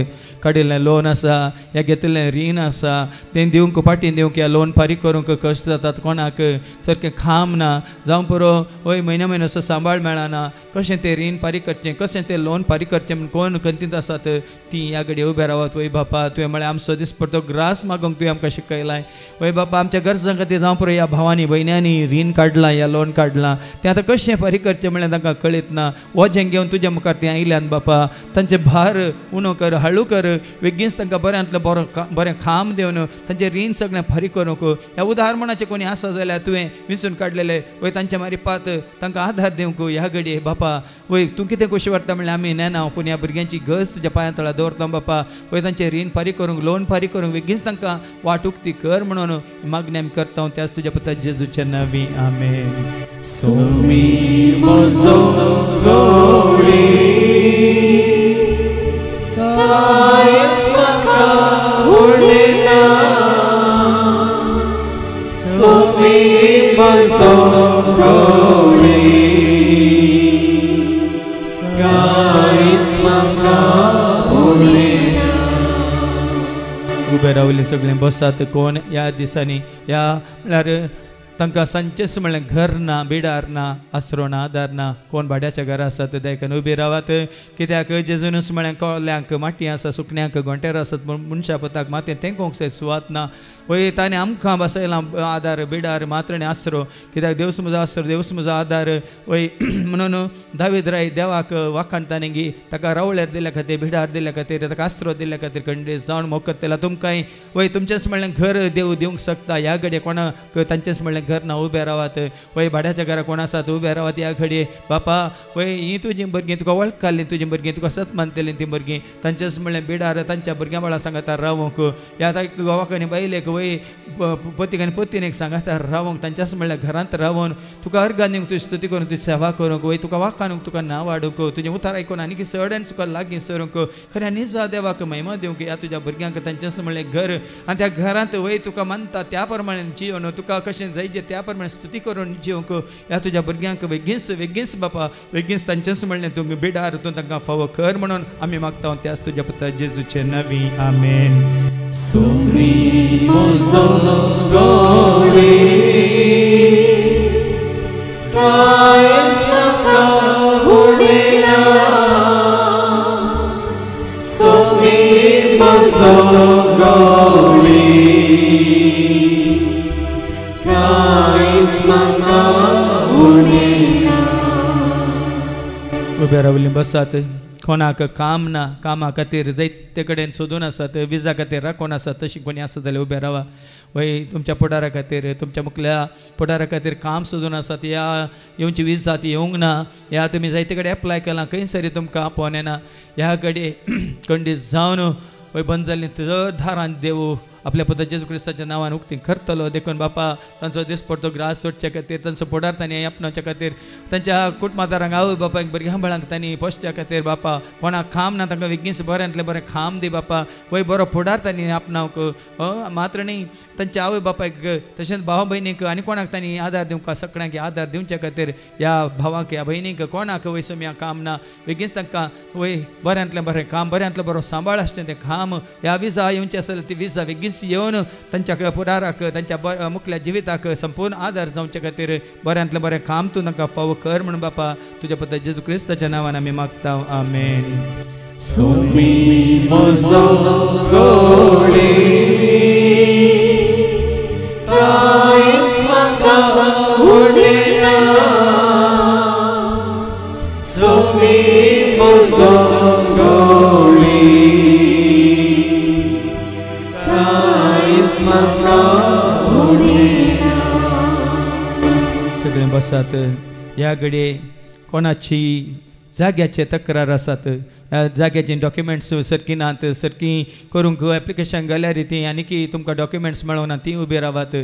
काडिल्लें लोन आसा या घेतिल्लें रीण आसा तें दिवंक फाटीं दिवंक या लोन फारी करूंक कश्ट जातात कोणाक सारकें खाम ना जावं पुरो वय म्हयनो असो सांबाळ मेळना कशें तें रीण फारीक करचें कशें तें लोन फारीक करचें म्हूण कोण खंतीत आसात ती ह्या घडये उबे रावात वय बापा तुवें म्हळ्यार आमचो दिसपडटो ग्रास मागोवंक तुवें आमकां शिकयलाय वय बापा आमच्या गरजां खातीर जावं पुरो ह्या भावांनी भयण्यांनी रीण काडलां या लोन काडलां तें आतां कशें फारीक करचें म्हळ्यार तांकां कळीत ना वजें घेवन तुज्या मुखार तीं आयल्यान बापा तांचें भार उणो कर हळू कर बेगीनच तांकां बऱ्यांतलो बरें खाम दिवन तांचें रीण सगळें फारीक करूंक ह्या उदाहरणाचें कोणी आसा जाल्यार तुवें विंचून काडलेलें वय तांच्या मारिपात तांकां आधार दिवंक ह्या घडये बापा वय तूं कितें कशें व्हरता म्हळ्यार आमी नेना पूण ह्या भुरग्यांची गरज तुज्या पांया तळा दवरता बापा वय तांचें रीण फारीक करूंक लोन फारीक करूंक बेगीनच तांकां वाट उक्ती कर म्हणून मागणी आमी करता त्याच तुज्या पुता जेजूच्या नांवी आमेन. उबे रावले सगळे बसात कोण ह्या दिसांनी ह्या म्हळ्यार तांकां सांचेच म्हळ्यार घर ना बिडार ना आसरो ना आदार ना कोण भाड्याच्या घरा आसात देखून उबे रावात कित्याक जेजूनच म्हळ्यार कोल्यांक माटी आसा सुकण्यांक गोंटेर आसात पूण मनशा पुताक मातयेन तेंकोंक सुवात ना वय ताणें आमकां बसयलां आदार बिडार मात्रणें आसरो कित्याक देवस म्हजो आसरो देवस म्हजो आदार वय म्हणून दावीद राय देवाक वाखाण ताणें गी ताका रावळ्यार दिल्या खातीर बिडार दिल्या खातीर ताका आसरो दिल्या खातीर खंडीत जावन मोग करतला तुमकांय वय तुमचेच म्हळ्यार घर देव दिवंक शकता ह्या घडये कोणाक तांचेच म्हळ्यार घर ना उबे रावात वय भाड्याच्या घरा कोण आसात उबे रावात ह्या घडये बापा वय ही तुजी भुरगीं तुका वळखली तुजी भुरगीं तुका सत मानतलीं ती भुरगीं तांचेच म्हळ्यार बिडार तांच्या भुरग्यां बाळा सांगता रावूंक ह्या गांवाकणी बायलेक वय पतीक आनी पत्नीक सांगात रावंक तांच्याच म्हणल्यार घरांत रावून तुका अर्गां दिवंक तुजी स्तुती करून तुजी सेवा करूंक वय तुका वाखानूक तुका नांव वाडूंक तुजें उतार आयकून आनी चड तुका लागीं सरूंक खऱ्या निजा देवाक महिमा दिवंक ह्या तुज्या भुरग्यांक तांच्याच म्हणलें घर आनी त्या घरांत वय तुका मानता त्या प्रमाणे जिवन तुका कशें जायचें त्या प्रमाणे स्तुती करून जिवंक ह्या तुज्या भुरग्यांक बेगीस बापा बेगीस तांच्याच म्हणलें तुमगे बिडार तूं तांकां फावो कर म्हणून आमी मागता त्याच तुज्या पुता जेजूचे नवी आमेन. उबे रावली बसात कोणाक काम ना कामा खातीर जायते कडेन सोदून आसात विजा खातीर राखून आसात तशी कोणी आसा जाल्यार उबे रावा वय तुमच्या पुढारा खातीर तुमच्या मुखल्या पुढारा खातीर काम सोदून आसात या येवची विजा ती येवंक ना या तुमी जायते कडेन एप्लाय केलां खंय सरी तुमकां आपोवन येना ह्या कडे खंडीत जावन वय बंद जाल्ली तर धारान देव आपल्या पुता जेजू क्रिस्ताच्या नांवान उक्ती करतलो देखून बापा तांचो दिसपडतो ग्रास सोडच्या खातीर तांचो पुढार तांणी आपणाच्या खातीर तांच्या कुटुंबादारांक आवय बापायक भुरग्यां बाळांक तांणी पोसच्या खातीर बापा कोणाक खाम ना तांकां बेगीन बऱ्यांतले बरें खाम दी बापा वय बरो पुढार तांणी आपणावंक मात्र न्ही तांच्या आवय बापायक तशेंच भाव भयणीक आनी कोणाक तांणी आदार दिवंक सगळ्यांक आदार दिवच्या खातीर ह्या भावांक ह्या भयणीक कोणाक वय सोम्या काम ना बेगीन तांकां वय बऱ्यांतलें बरें काम बऱ्यांतलो बरो सांबाळ आसचें तें काम ह्या विजा येवचें आसलें ती विजा बेगीन येवन तांच्या पुढाराक तांच्या मुखल्या जिविताक संपूर्ण आदार जावचे खातीर बऱ्यांतलें बरें काम तूं तांकां फावो कर म्हणून बापा तुज्या पुता जेजू क्रिस्ताच्या नांवान आमी मागता आमेन. सगळे बसात ह्या घडये कोणाची जाग्याचे तक्रार आसात जाग्याची डॉक्युमेंट्स सरकी नात सरकी करूंक एप्लिकेशन घाल्यार ती आनी की तुमकां डॉक्युमेंट्स मेळोना ती उबी रावात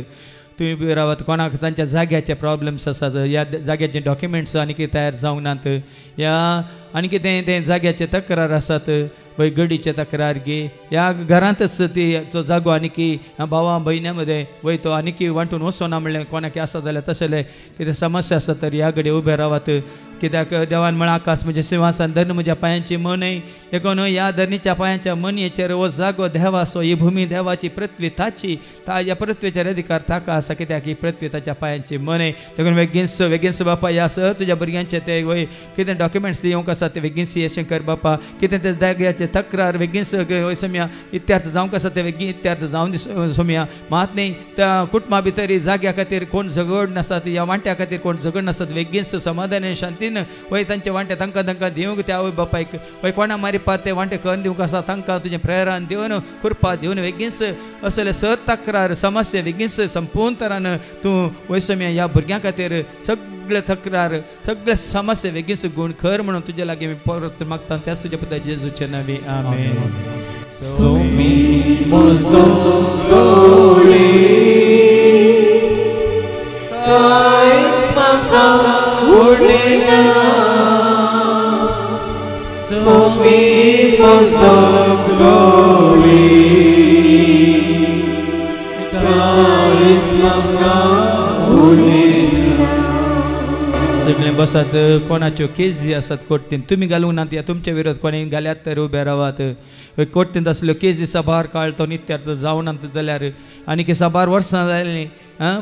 तुमी उबी रावात कोणाक तांच्या जाग्याचे प्रॉब्लेम्स आसात ह्या जाग्याचे डॉक्युमेंट्स आनी की तयार जावंक नात ह्या आनी कितें तें जाग्याचे तक्रार आसात वय गडीचे तक्रार घे ह्या घरांतच तो जागो आनी की भावां भयण्यां मदें वय तो आनी की वांटून वचोना म्हणलें कोणाक आसा जाल्यार तशें कितें समस्या आसा तर ह्या घडये उबे रावात कित्याक देवान म्हळ्यार आकाश म्हजें सिंहासन धरण म्हज्या पांयांची मनय देखून ह्या धरणीच्या पांयांच्या मनयेचेर हो जागो देवाचो ही भुमी देवाची पृथ्वी ताची ह्या पृथ्वीचेर अधिकार ताका आसा कित्याक ही पृथ्वी ताच्या पांयांची मनय देखून बेगीनस बापा ह्या सर तुज्या भुरग्यांचे ते वय कितें डॉक्युमेंट्स येवंक आसा ते बेगीनस येशें कर बापा कितें ते जाग्याचे तक्रार बेगीनस वय सोम्या इत्यार्थ जावंक आसा ते बेगीन इत्यार्थ जावन दी सोम्या मात न्ही त्या कुटुंबा भितर जाग्या खातीर कोण झगड नासात ह्या वांट्या खातीर कोण झगड नासात बेगीनस समाधान शांतीन वय तांचे वांटे तांकां दिवंक त्या आवय बापायक वय कोणा मारिपात ते वांटे करून दिवंक आसा तांकां तुजें प्रेरान दिवन कृपा दिवन बेगीनस असले सत तक्रार समस्या बेगीनस संपूर्ण तरान तूं वय सोम्या ह्या भुरग्यां खातीर सगळे तक्रार सगळे समस्या बेगीनस गुण कर म्हणून तुजे लागीं मी परत मागता त्याच तुज्या पुता जेजूचे नांवी आमेन. सगळे बसात कोणाच्यो केसी आसात कोर्टीन तुमी घालूंक नात या तुमचे विरोध कोणी घाल्यात तर उबे रावात कोर्टींत असल्यो केसी सभार काळ तो नित्यार्थ जावनात जाल्यार आनी की सभार वर्सां जालीं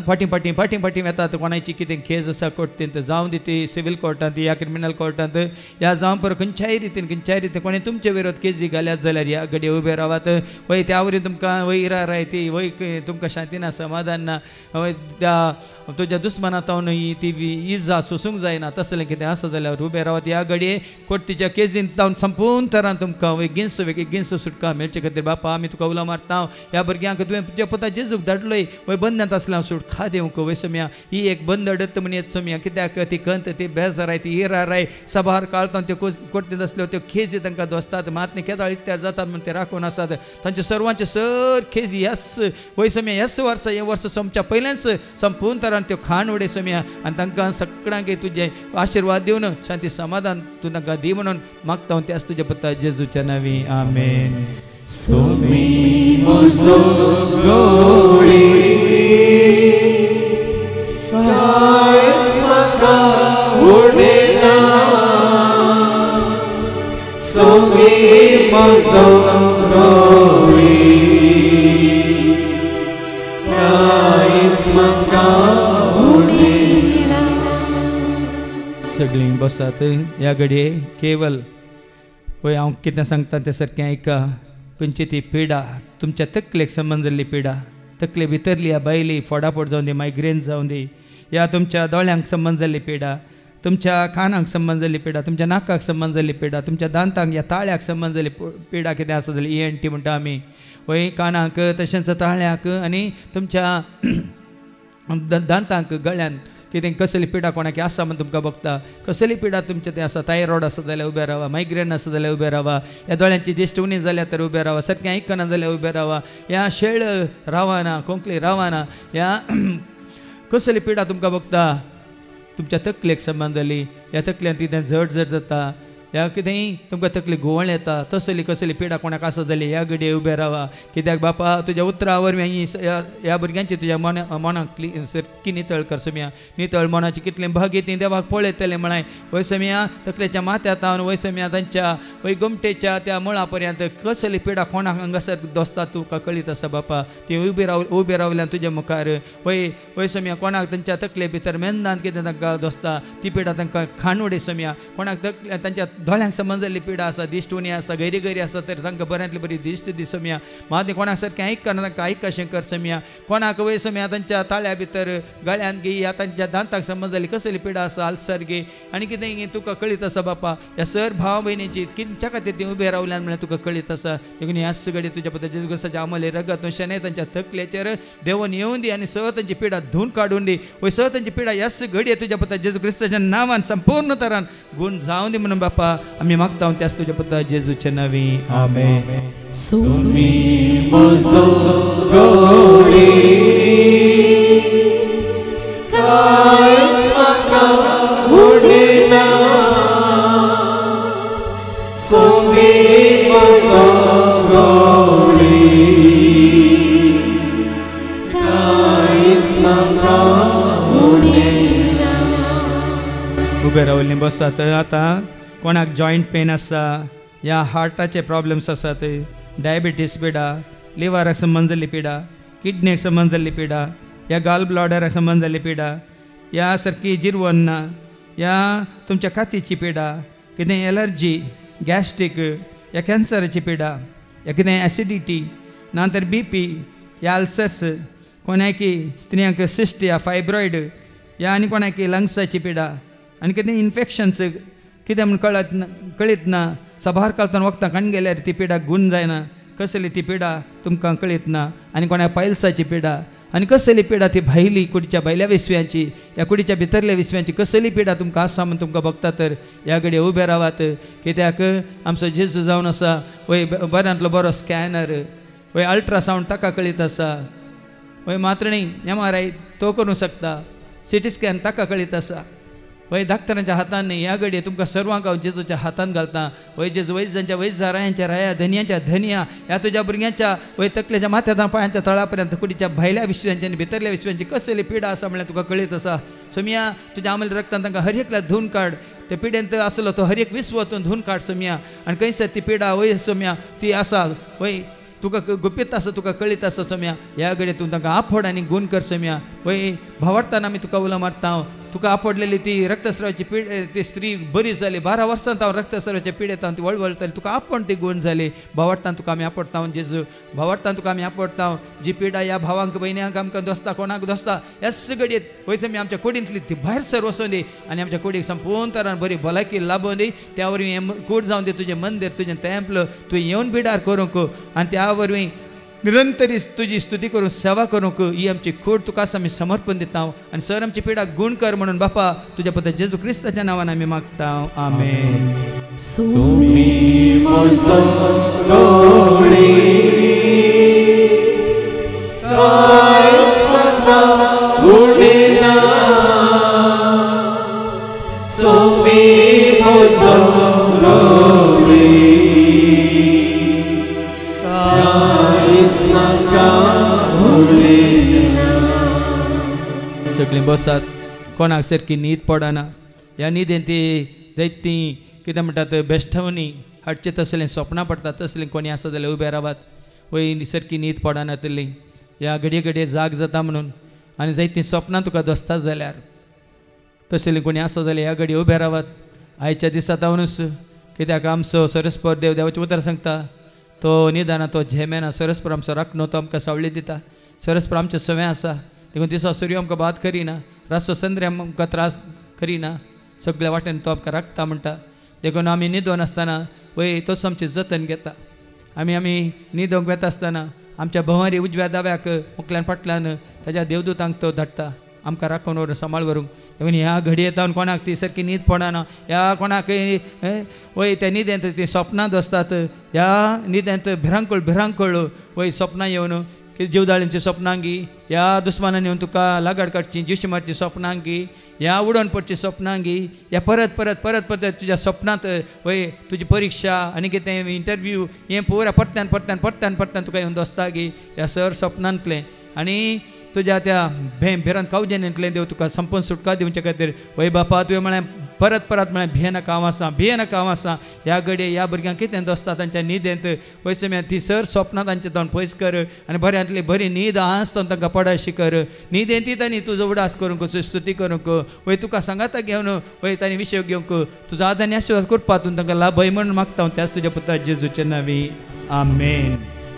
फाटीं येतात कोणाची कितें केस आसा कोर्टींत जावं दी ती सिवील कोर्टांत या क्रिमिनल कोर्टांत या जावं पर खंयच्याय रितीन कोणी तुमचे विरोध केसी घाल्यात जाल्यार ह्या घडये उबे रावात वय त्या वरी तुमकां वय इरा रायती वय तुमकां शांती ना समाधान ना वय त्या तुज्या दुस्मानातावन ती इजा सोसूंक जायना तसलें कितें आसा जाल्यार उबे रावात ह्या घडये कोर्टीच्या केसीन तावन संपूर्ण तरान तुमकां बेगीनस सुटका मेळचे खातीर बापा आमी तुका उलो मारता ह्या भुरग्यांक तुवें तुज्या पुता जेजूक धाडलोय वय बंदनात आसल्या सूट खा देवंक वय सम्या ही एक बंद अडत म्हण येत सम्या कित्याक ती कंत ती बेजाराय ती इराराय सभार काळतान त्यो करते असल्यो त्यो खेजी तांकां दोसतात मातने केदाळ इत्यार जातात म्हण ते राखून आसात तांचे सर्वांचे सर खेजी ह्याच वय सम्या ह्याच वर्सा हे वर्स सोमच्या पयल्याच संपूर्ण तरान त्यो खाण उडे सम्या आनी तांकां सगळ्यांक तुजे आशिर्वाद दिवन शांती समाधान तूं तांकां दी म्हणून मागता हांव त्याच तुज्या पुता जेजूच्या नांवी आमेन. तुम्ही म्हजो गवळी कांयच म्हाका उडयना तुम्ही म्हजो गवळी कांयच म्हाका उडयना. सगळीं बसात ह्या घडये केवल वय हांव कितें सांगता तें सारकें आयका. खंयची ती पिडा तुमच्या तकलेक संबंद जाल्ली पिडा तकले भितरली ह्या बायली फोडाफोड जावन दी मायग्रेन जावन दी या तुमच्या दोळ्यांक संबंद जाल्ली पिडा तुमच्या कानाक संबंद जाल्ली पिडा तुमच्या नाकाक संबंद जाल्ली पिडा तुमच्या दांतांक या ताळ्याक संबंद जाल्ली पिडा कितें आसा जाल्यार ENT म्हणटा आमी वय कानाक तशेंच ताळ्याक आनी तुमच्या दांतांक गळ्यांत कितें कसली पिडा कोणाक आसा म्हण तुमकां बघता कसली पिडा तुमचें तें आसा थायरॉयड आसा जाल्यार उबें रावा मायग्रेन आसा जाल्यार उबें रावा ह्या दोळ्यांची दिश्ट उणी जाल्यार तर उबें रावा सारकें आयकना जाल्यार उबें रावा ह्या शेळ रावाना कोंकणी रावाना ह्या कसली पिडा तुमकां बघता तुमच्या तकलेक संबंद जाली ह्या तकल्यान कितें जड जड जाता ह्या कितेंय तुमकां तकली घुंवळ येता तसली कसली पिडा कोणाक आसा जाली ह्या घडये उबें रावा कित्याक बापा तुज्या उतरा वरवीं ह्या भुरग्यांची तुज्या मनाक सारकी नितळ कर सम्या नितळ मनाची कितले भाग येती देवाक पळयतले म्हणाय वय सम्या तकलेच्या माथ्यातावन वय सम्या तांच्या वय गमटेच्या त्या मुळा पर्यंत कसली पिडा कोणाक हांगासर दोसता तुका कळीत आसा बापा ती उबे रावल्यान तुज्या मुखार वय वय सम्या कोणाक तांच्या तकले भितर मेंदान कितें तांकां दोसता ती पिडा तांकां खाण उडे सम्या कोणाक तांच्या दोळ्यांक संबंद जाल्ली पिडा आसा दिश्ट उणी आसा गैरी गैरी आसा तर तांकां बऱ्यांतली बरी दिश्ट दी सम्या मागीर कोणाक सारकें आयकना तांकां आयकशें कर सम्या कोणाक वय सम्या तांच्या ताळ्या भितर गळ्यान घे या तांच्या दांताक संबंद जाल्ली कसली पिडा आसा आल्सर घे आनी कितें तुका कळीत आसा बापा ह्या सर भाव भयणीची किंच्या खातीर ती उबे रावल्यान म्हळ्यार तुका कळीत आसा देखून ह्या सगळे तुज्या पुता जेजू क्रिस्ताच्या अमोले रगत शेने तांच्या तकलेचेर देवन येवन दी आनी सगळं तांची पिडा धुवन काडून दी वय सगळं तांची पिडा ह्याच घडये तुज्या पुता जेजू क्रिस्ताच्या नांवान संपूर्ण तरान गुण जावन दी म्हणून बापा आम्ही मागता त्याच तुझ्या पुता जेजूच्या नांवी आमेन. तुम्ही म्हजो गवळी कांयच म्हाका उडयना तुम्ही म्हजो गवळी कांयच म्हाका उडयना. उबे रावल्लीं बसात आतां कोणाक जॉयंट पेन आसा या हार्टाचे प्रॉब्लेम्स आसात डायबिटीस पिडा लिवराक संबंद जाल्ली पिडा किडनीक संबंद जाल्ली पिडा या गाल ब्लॉडराक संबंद जाल्ली पिडा या सारकी जिरवण ना या तुमच्या कातीची पिडा कितें एलर्जी गॅस्ट्रीक या कॅन्सराची पिडा या कितें एसिडिटी नातर BP या अल्सर्स कोणाकी स्त्रियांक सिस्ट या फायब्रॉयड या आनी कोणाकी लंग्साची पिडा आनी कितें इन्फेक्शन्स कितें म्हूण कळीत ना सभार काळतान वखदां खाण गेल्यार ती पिडा गुण जायना कसली ती पिडा तुमकां कळीत ना आनी कोणा पायल्साची पिडा आनी कसली पिडा ती भायली कुडीच्या भायल्या विसव्यांची या कुडीच्या भितरल्या विसव्यांची कसली पिडा तुमकां आसा म्हूण तुमकां बघता तर ह्या घडये उबे रावात कित्याक आमचो जेजू जावन आसा वय बऱ्यांतलो बरो स्कॅनर वय अल्ट्रासावंड ताका कळीत आसा वय मात्रणी MRI तो करूं शकता CT स्कॅन ताका कळीत आसा वय डाक्टरांच्या हातान न्ही ह्या घडये तुमकां सर्वांक हांव जेजूच्या हातान घालता वय जेजू वयजांच्या वयजारायांच्या राया धनयांच्या धनया ह्या तुज्या भुरग्यांच्या वय तकलेच्या माथ्यान पांयांच्या तळा पर्यंत कुडीच्या भायल्या विश्वांची आनी भितरल्या विश्वांची कसली पिडा आसा म्हळ्यार तुका कळीत आसा सम्या तुज्या आमल्या रक्तान तांकां हर एकल्या धुवन काड ते पिड्यांत आसलो तो हर एक विस्व वचून धुवन काड सम्या आनी खंयसर ती पिडा वय सम्या ती आसा वय तुका गुपीत आसा तुका कळीत आसा सम्या ह्या घडये तूं तांकां आपड आनी गुण कर सम्या वय भावार्थान आमी तुका उलो मारता तुका आपडलेली ती रक्तस्रावाची पीड ती स्त्री बरी जाली 12 वर्सांत हांव रक्तस्रावाच्या पिडेत ती वळवळटाली तुका आपण ती गुण जाली भावार्थान तुका आमी आपडता जेजू भावार्थान तुका आमी आपडता जी पिडा ह्या भावांक भयण्यांक आमकां दोसता कोणाक दोसता ह्या सगळ्यात वयस आमी आमच्या कुडींतली ती भायर सर वचून दी आनी आमच्या कुडीक संपूर्ण तरान बरी भलायकी लाभून दी त्या वरवीं कूड जावन दी तुजें मंदीर तुजें टेंपल तूं येवन बिडार करूंक आनी त्या वरवीं निरंतरी तुझी स्तुती करून सेवा करूंक ही आमची खोड तुका आसा आमी समर्पण दिता आनी सर आमची पिडा गुण कर म्हणून बापा तुज्या पुता जेजू क्रिस्ताच्या नांवान आमी मागता आमेन. सगळीं बसात कोणाक सारकी न्हीद पडना ह्या न्हिदेन ती जायती कितें म्हणटात बेश्टवणी हाडचे तसलें सपनां पडटात तसलें कोणी आसा जाल्यार उबे रावात वय सारकी न्हीद पडना तल्ली ह्या घडये घडये जाग जाता म्हणून आनी जायतीं सपनां तुका दोसतात जाल्यार तसलें कोणी आसा जाल्यार ह्या घडये उबे रावात. आयच्या दिसा तावनूच कित्याक आमचो सरस्पर देव देवाचें उतर सांगता तो निदाना तो झेमेना सरस्पर आमचो राखणो तो आमकां सावळी दिता. सरस्पर आमचें सवें आसा देखून दिसा सूर्य आमकां बाद करिना रातचो संद्र आमकां त्रास करिना सगळ्या वाटेन तो आमकां राखता म्हणटा. देखून आमी न्हिदोन आसतना वय तोच आमचें जतन घेता. आमी न्हिदोंक वेता आसतना आमच्या भंवारी उजव्या दाव्याक मुखल्यान फाटल्यान ताच्या देवदूतांक तो धाडटा आमकां राखून व्हरून सांबाळ व्हरूंक. देखून ह्या घडये येतावन कोणाक ती सारकी न्हीद पडना ह्या कोणाक वय त्या न्हिदेंत ती सपनां दोसतात ह्या न्हिदेंत भिरांकळ वय सपनां येवन की जीवदाळींची सपनांगी ह्या दुस्मानांनी येवन तुका लागाड काडची जिश्ट मारची सपनांगी ह्या उडोवन पडची सपनांगी ह्या परत परत परत परत तुज्या सपनांत वय तुजी परीक्षा आनी कितें इंटरव्यू हें पुरा परत्यान परत्यान परत्यान परत्यान तुका येवन दोसता गी ह्या सर सपनांतलें आनी तुज्या त्या भिरांत कावजेंतलें देव तुका संपूर्ण सुटका दिवचे खातीर वय बापा तुवें म्हळें परत परत म्हळें भियेनाका हांव आसा ह्या घडये ह्या भुरग्यांक कितें दोसता तांच्या न्हिदेंत वय समय ती सर सपनां तांचे तोंड पयस कर आनी बऱ्यांतली बरी न्हीद आसतना तांकां पडाशी कर न्हिदेंत तांणी तुजो उडास करूंक तुजी स्तुती करूंक वय तुका सांगाता घेवन वय तांणी विशय घेवंक तुजो आदानी आशिर्वाद करपा तातूंत तांकां लाभय म्हणून मागता हांव त्याच तुज्या पुता जेजूच्या नांवी आमेन.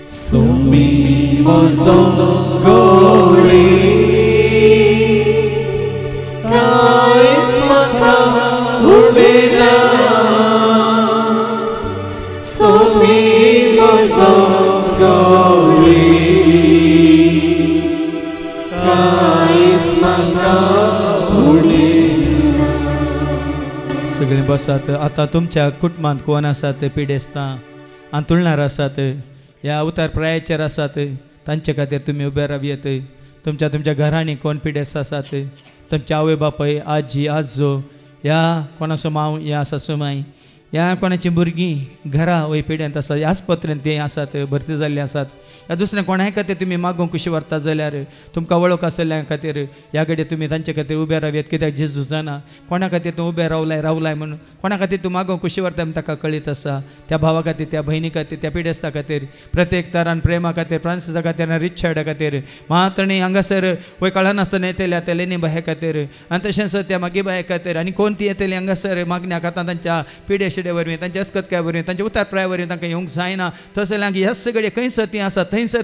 So me was glory, Christ must have Udena. So me was glory, Christ must have Udena. सगळीं बसात. आतां तुमच्या कुटुंबांत कोण आसात पिडेस्तां आंतुळणार आसात ह्या उतार प्रायाचेर आसात तांचे खातीर तुमी उबे रावयेत. तुमच्या घरांनी कोण पिडेस्त आसात तुमचे आवय बापाय आजी आजो ह्या कोणाचो मांव ह्या सासू माय ह्या कोणाची भुरगीं घरा वय पिड्यांत आसात ह्याच पत्रेन ते आसात भरती जाल्ले आसात ह्या दुसऱ्या कोणाय खातीर तुमी मागोवंक कशी व्हरता जाल्यार तुमकां वळख आसल्या खातीर ह्या घडये तुमी तांचे खातीर उबे रावयेत. कित्याक जेजू जाणा कोणा खातीर तूं उबे रावलाय म्हणून कोणा खातीर तूं मागोवंक कशी व्हरता म्हण ताका कळीत आसा. त्या भावा खातीर त्या भयणी खातीर त्या पिडेस्ता खातीर प्रत्येक तरान प्रेमा खातीर फ्रांसिसा खातीर आनी रिचार्डा खातीर मातणी हांगासर वय कळनासतना येतल्या त्या लेनी बाये खातीर आनी तशेंच त्या मागी बाये खातीर आनी कोण ती येतली हांगासर मागण्याक आतां तांच्या पिडे शिडे वरवीं तांच्या अस्कतकाय वरवीं तांच्या उतार प्राय वरवीं तांकां येवंक जायना तसल्यांक ह्या सगळे खंयसर ती आसा थंयसर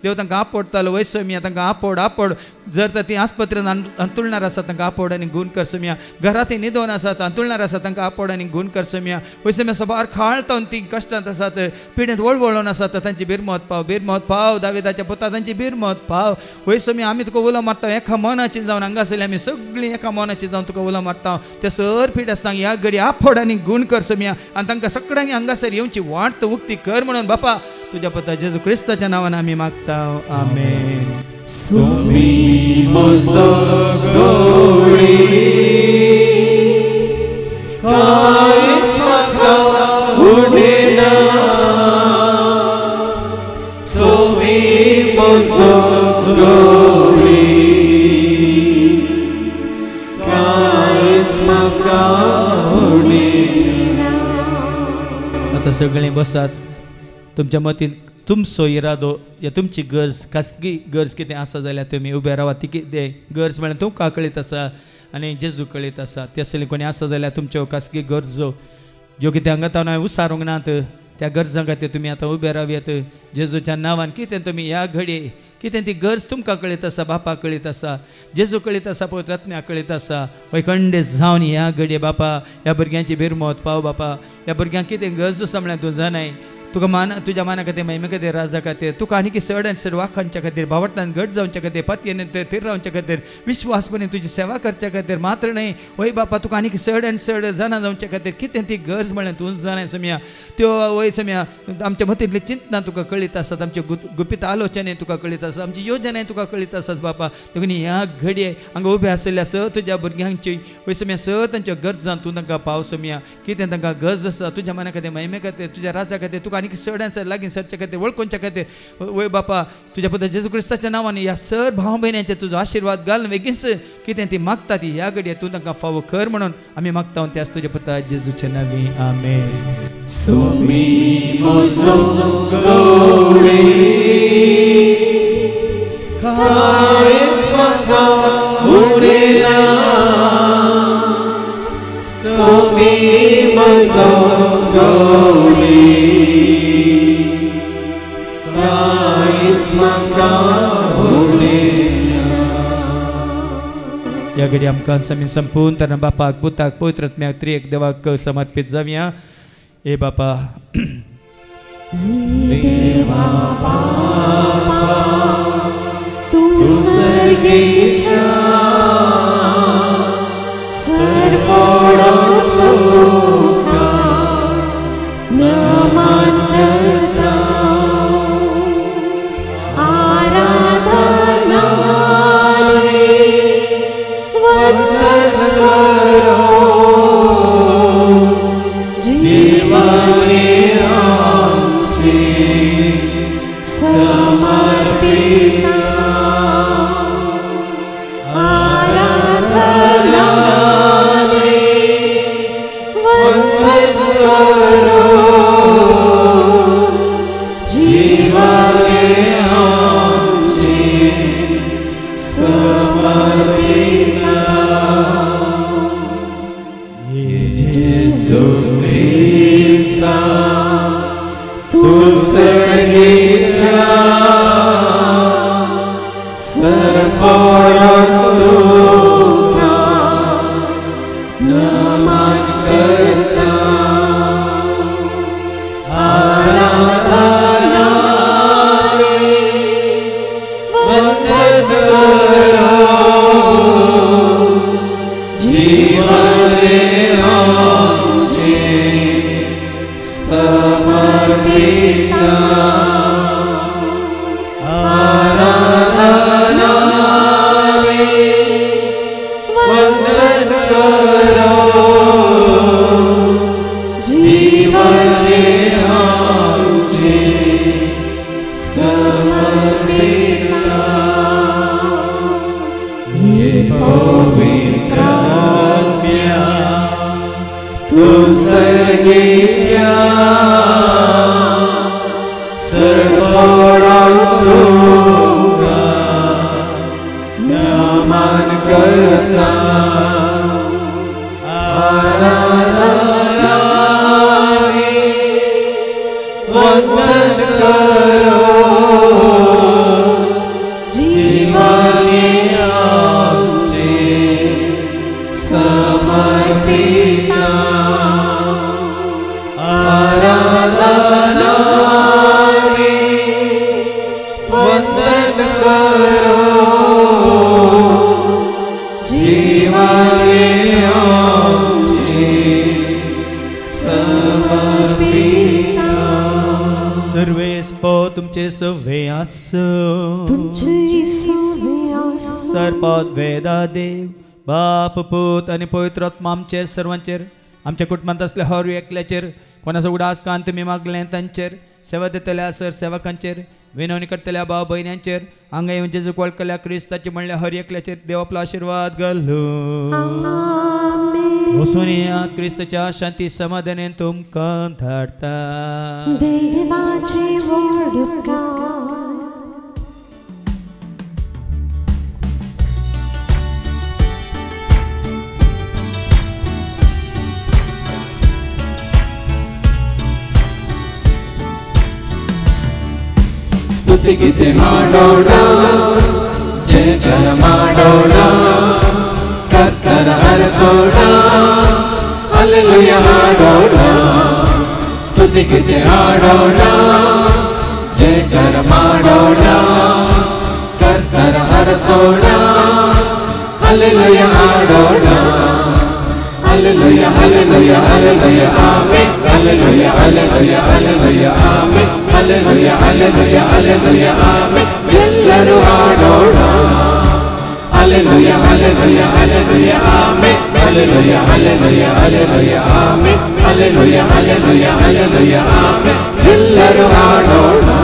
देव तांकां आपडतालो वय समिया तांकां आपड जर तर ती आस्पत्रेन अंतुळणार आसा तांकां आपड आनी गुण कर समिया घरांत ती न्हिदोन आसात अंतुळणार आसा तांकां आपड आनी गुण कर समिया वय समिया सबार खाळतावन ती कश्टांत आसात पिडेंत वळवळोन आसात तांची बिरमत पाव दाविदाच्या पुता तांची बिरमत पाव वय समिया आमी तुका उलो मारता एका मनाची जावन हांगासरली आमी सगळीं एका मनाची जावन तुका उलो मारता ते सर पिड आसता ह्या घडी आपड आनी गुण कर समिया आनी तांकां सगळ्यांक हांगासर येवची वाट उक्ती कर म्हणून बापा तुज्या पुता जेजू क्रिस्ताच्या नांवान आमी मागता आमेन. So me most of glory, Christ must come Udena. So me most of glory, Christ must come Udena. आता सगळीं बसात. तुमच्या मतीन तुमचो इरादो या तुमची गरज खासगी गरज कितें आसा जाल्यार तुमी उबे रावात. ती कितें गरज म्हळ्यार तुमकां कळीत आसा आनी जेजू कळीत आसा. ते असले कोणी आसा जाल्यार तुमच्यो खासगी गरजो ज्यो कितें हांगा हांवें उसारूंक नात त्या गरजां खातीर तुमी आतां उबे रावयात जेजूच्या नांवान. कितें तुमी ह्या घडये कितें ती गरज तुमकां कळीत आसा बापा कळीत आसा जेजू कळीत आसा पवित्र आत्म्या कळीत आसा वैखंडे जावन ह्या घडये बापा ह्या भुरग्यांची बिरमत पाव बापा ह्या भुरग्यांक कितें गरज आसा म्हळ्यार तूं जाणाय तुका तुझ्या माना खातीर महिमे खातीर राजा खातीर तुका आनी चड आनी चड वाखाणच्या खातीर भावार्थान घट जावच्या खातीर पत्यान थीर रावच्या खातीर विश्वासपणे तुजी सेवा करच्या खातीर मात्र न्हय वय बापा तुका आनी चड आनी चड जाणां जावच्या खातीर कितें ती गरज म्हळ्यार तूं जाणां सम्या त्यो वय सम्या आमच्या मतींतली चिंतना तुका कळीत आसात आमचे गुपीत आलोचने तुका कळीत आसात आमची योजनाय तुका कळीत आसात बापा देखून ह्या घडये हांगा उबे आसलेल्या स तुज्या भुरग्यांची वय सम्या स तांच्या गरजां तूं तांकां पाव सम्या कितें तांकां गरज आसा तुज्या मना खातीर महिमे खातीर तुज्या राजा खातीर तुका आनी चड आनी चड लागीं सरच्या खातीर वळखोवच्या खातीर वय बापा तुज्या पुता जेजू क्रिस्ताच्या नांवान ह्या सर भाव भयणांचे तुजो आशिर्वाद घाल बेगीच कितें ती मागता ती ह्या घडये तूं तांकां फावो कर म्हणून आमी मागता त्याच तुज्या पुता जेजूच्या नांवी आमेन. सोमी मोजो गौरी कायच म्हाका उडेना सोमी मोजो गौरी कायच म्हाका उडेना. या घडी आमकां आमी संपूर्ण तरां बापाक पुताक पवित्र आत्म्याक त्रिएक देवाक समर्पीत जावया. ए बापा देवा बापा तू सर्गेच्या सर्वोडक तुका नमन करता आराधना वंदन करो जीवाने आमचे समर्पिता आराधना वंदन करो जीवाने आमचे समर्पिता. येशू ख्रिस्ता तू सर्गेच्या सर्वोडक तुका नमन करता आराधना वंदन करो जीवाने आमचे समर्पिता आराधना वंदन करो जीवाने आमचे समर्पिता. ये पवित्र आत्म्या तू सर्गेच्या सर्वोडक तुका नमन करता आराधना वंदन करो जीवाने आमचे समर्पिता आराधना वंदन करो जीवाने आमचे समर्पिता. सर्वेस्पो तुमचे सव्वे आस तुमचे सव्वे आस सरपद वेदा देव बाप पूत आनी पवित्र आत्मा आमचेर सर्वांचेर आमच्या कुटुंबांत असल्या हर एकल्याचेर कोणाचो उडास कान तुमी मागलें तांचेर सेवा दितल्या सर सेवकांचेर विनवणी करतल्या भाव भयण्यांचेर हांगा येवन जेजूक वळखल्या क्रिस्ताचे म्हणल्या हर एकल्याचेर देव आपलो आशिर्वाद घालूं. वचून येयात क्रिस्ताच्या शांती समाधानान तुमकां धाडटा. देवाचे वडकार ಸ್ತುತಿ ಗೀತೆ ಮಾಡೋಣ ಜಯ ಜಯ ಮಾಡೋಣ ಕರ್ತನ ಹರಸೋಣ ಹಲ್ಲೆಲೂಯಾ ಹಾಡೋಣ ಸ್ತುತಿಗೀತೆ ಹಾಡೋಣ, ಜಯಕಾರ ಮಾಡೋಣ, ಕರ್ತರ ಹರಸೋಣ, ಹಲ್ಲೆಲೂಯಾ ಹಾಡೋಣ. Hallelujah hallelujah hallelujah amen. Hallelujah hallelujah hallelujah amen. Hallelujah hallelujah hallelujah amen. ಎಲ್ಲರೂ ಹಾಡೋಣ. Hallelujah hallelujah hallelujah amen. Hallelujah hallelujah hallelujah amen. Hallelujah hallelujah hallelujah amen. ಎಲ್ಲರೂ ಹಾಡೋಣ.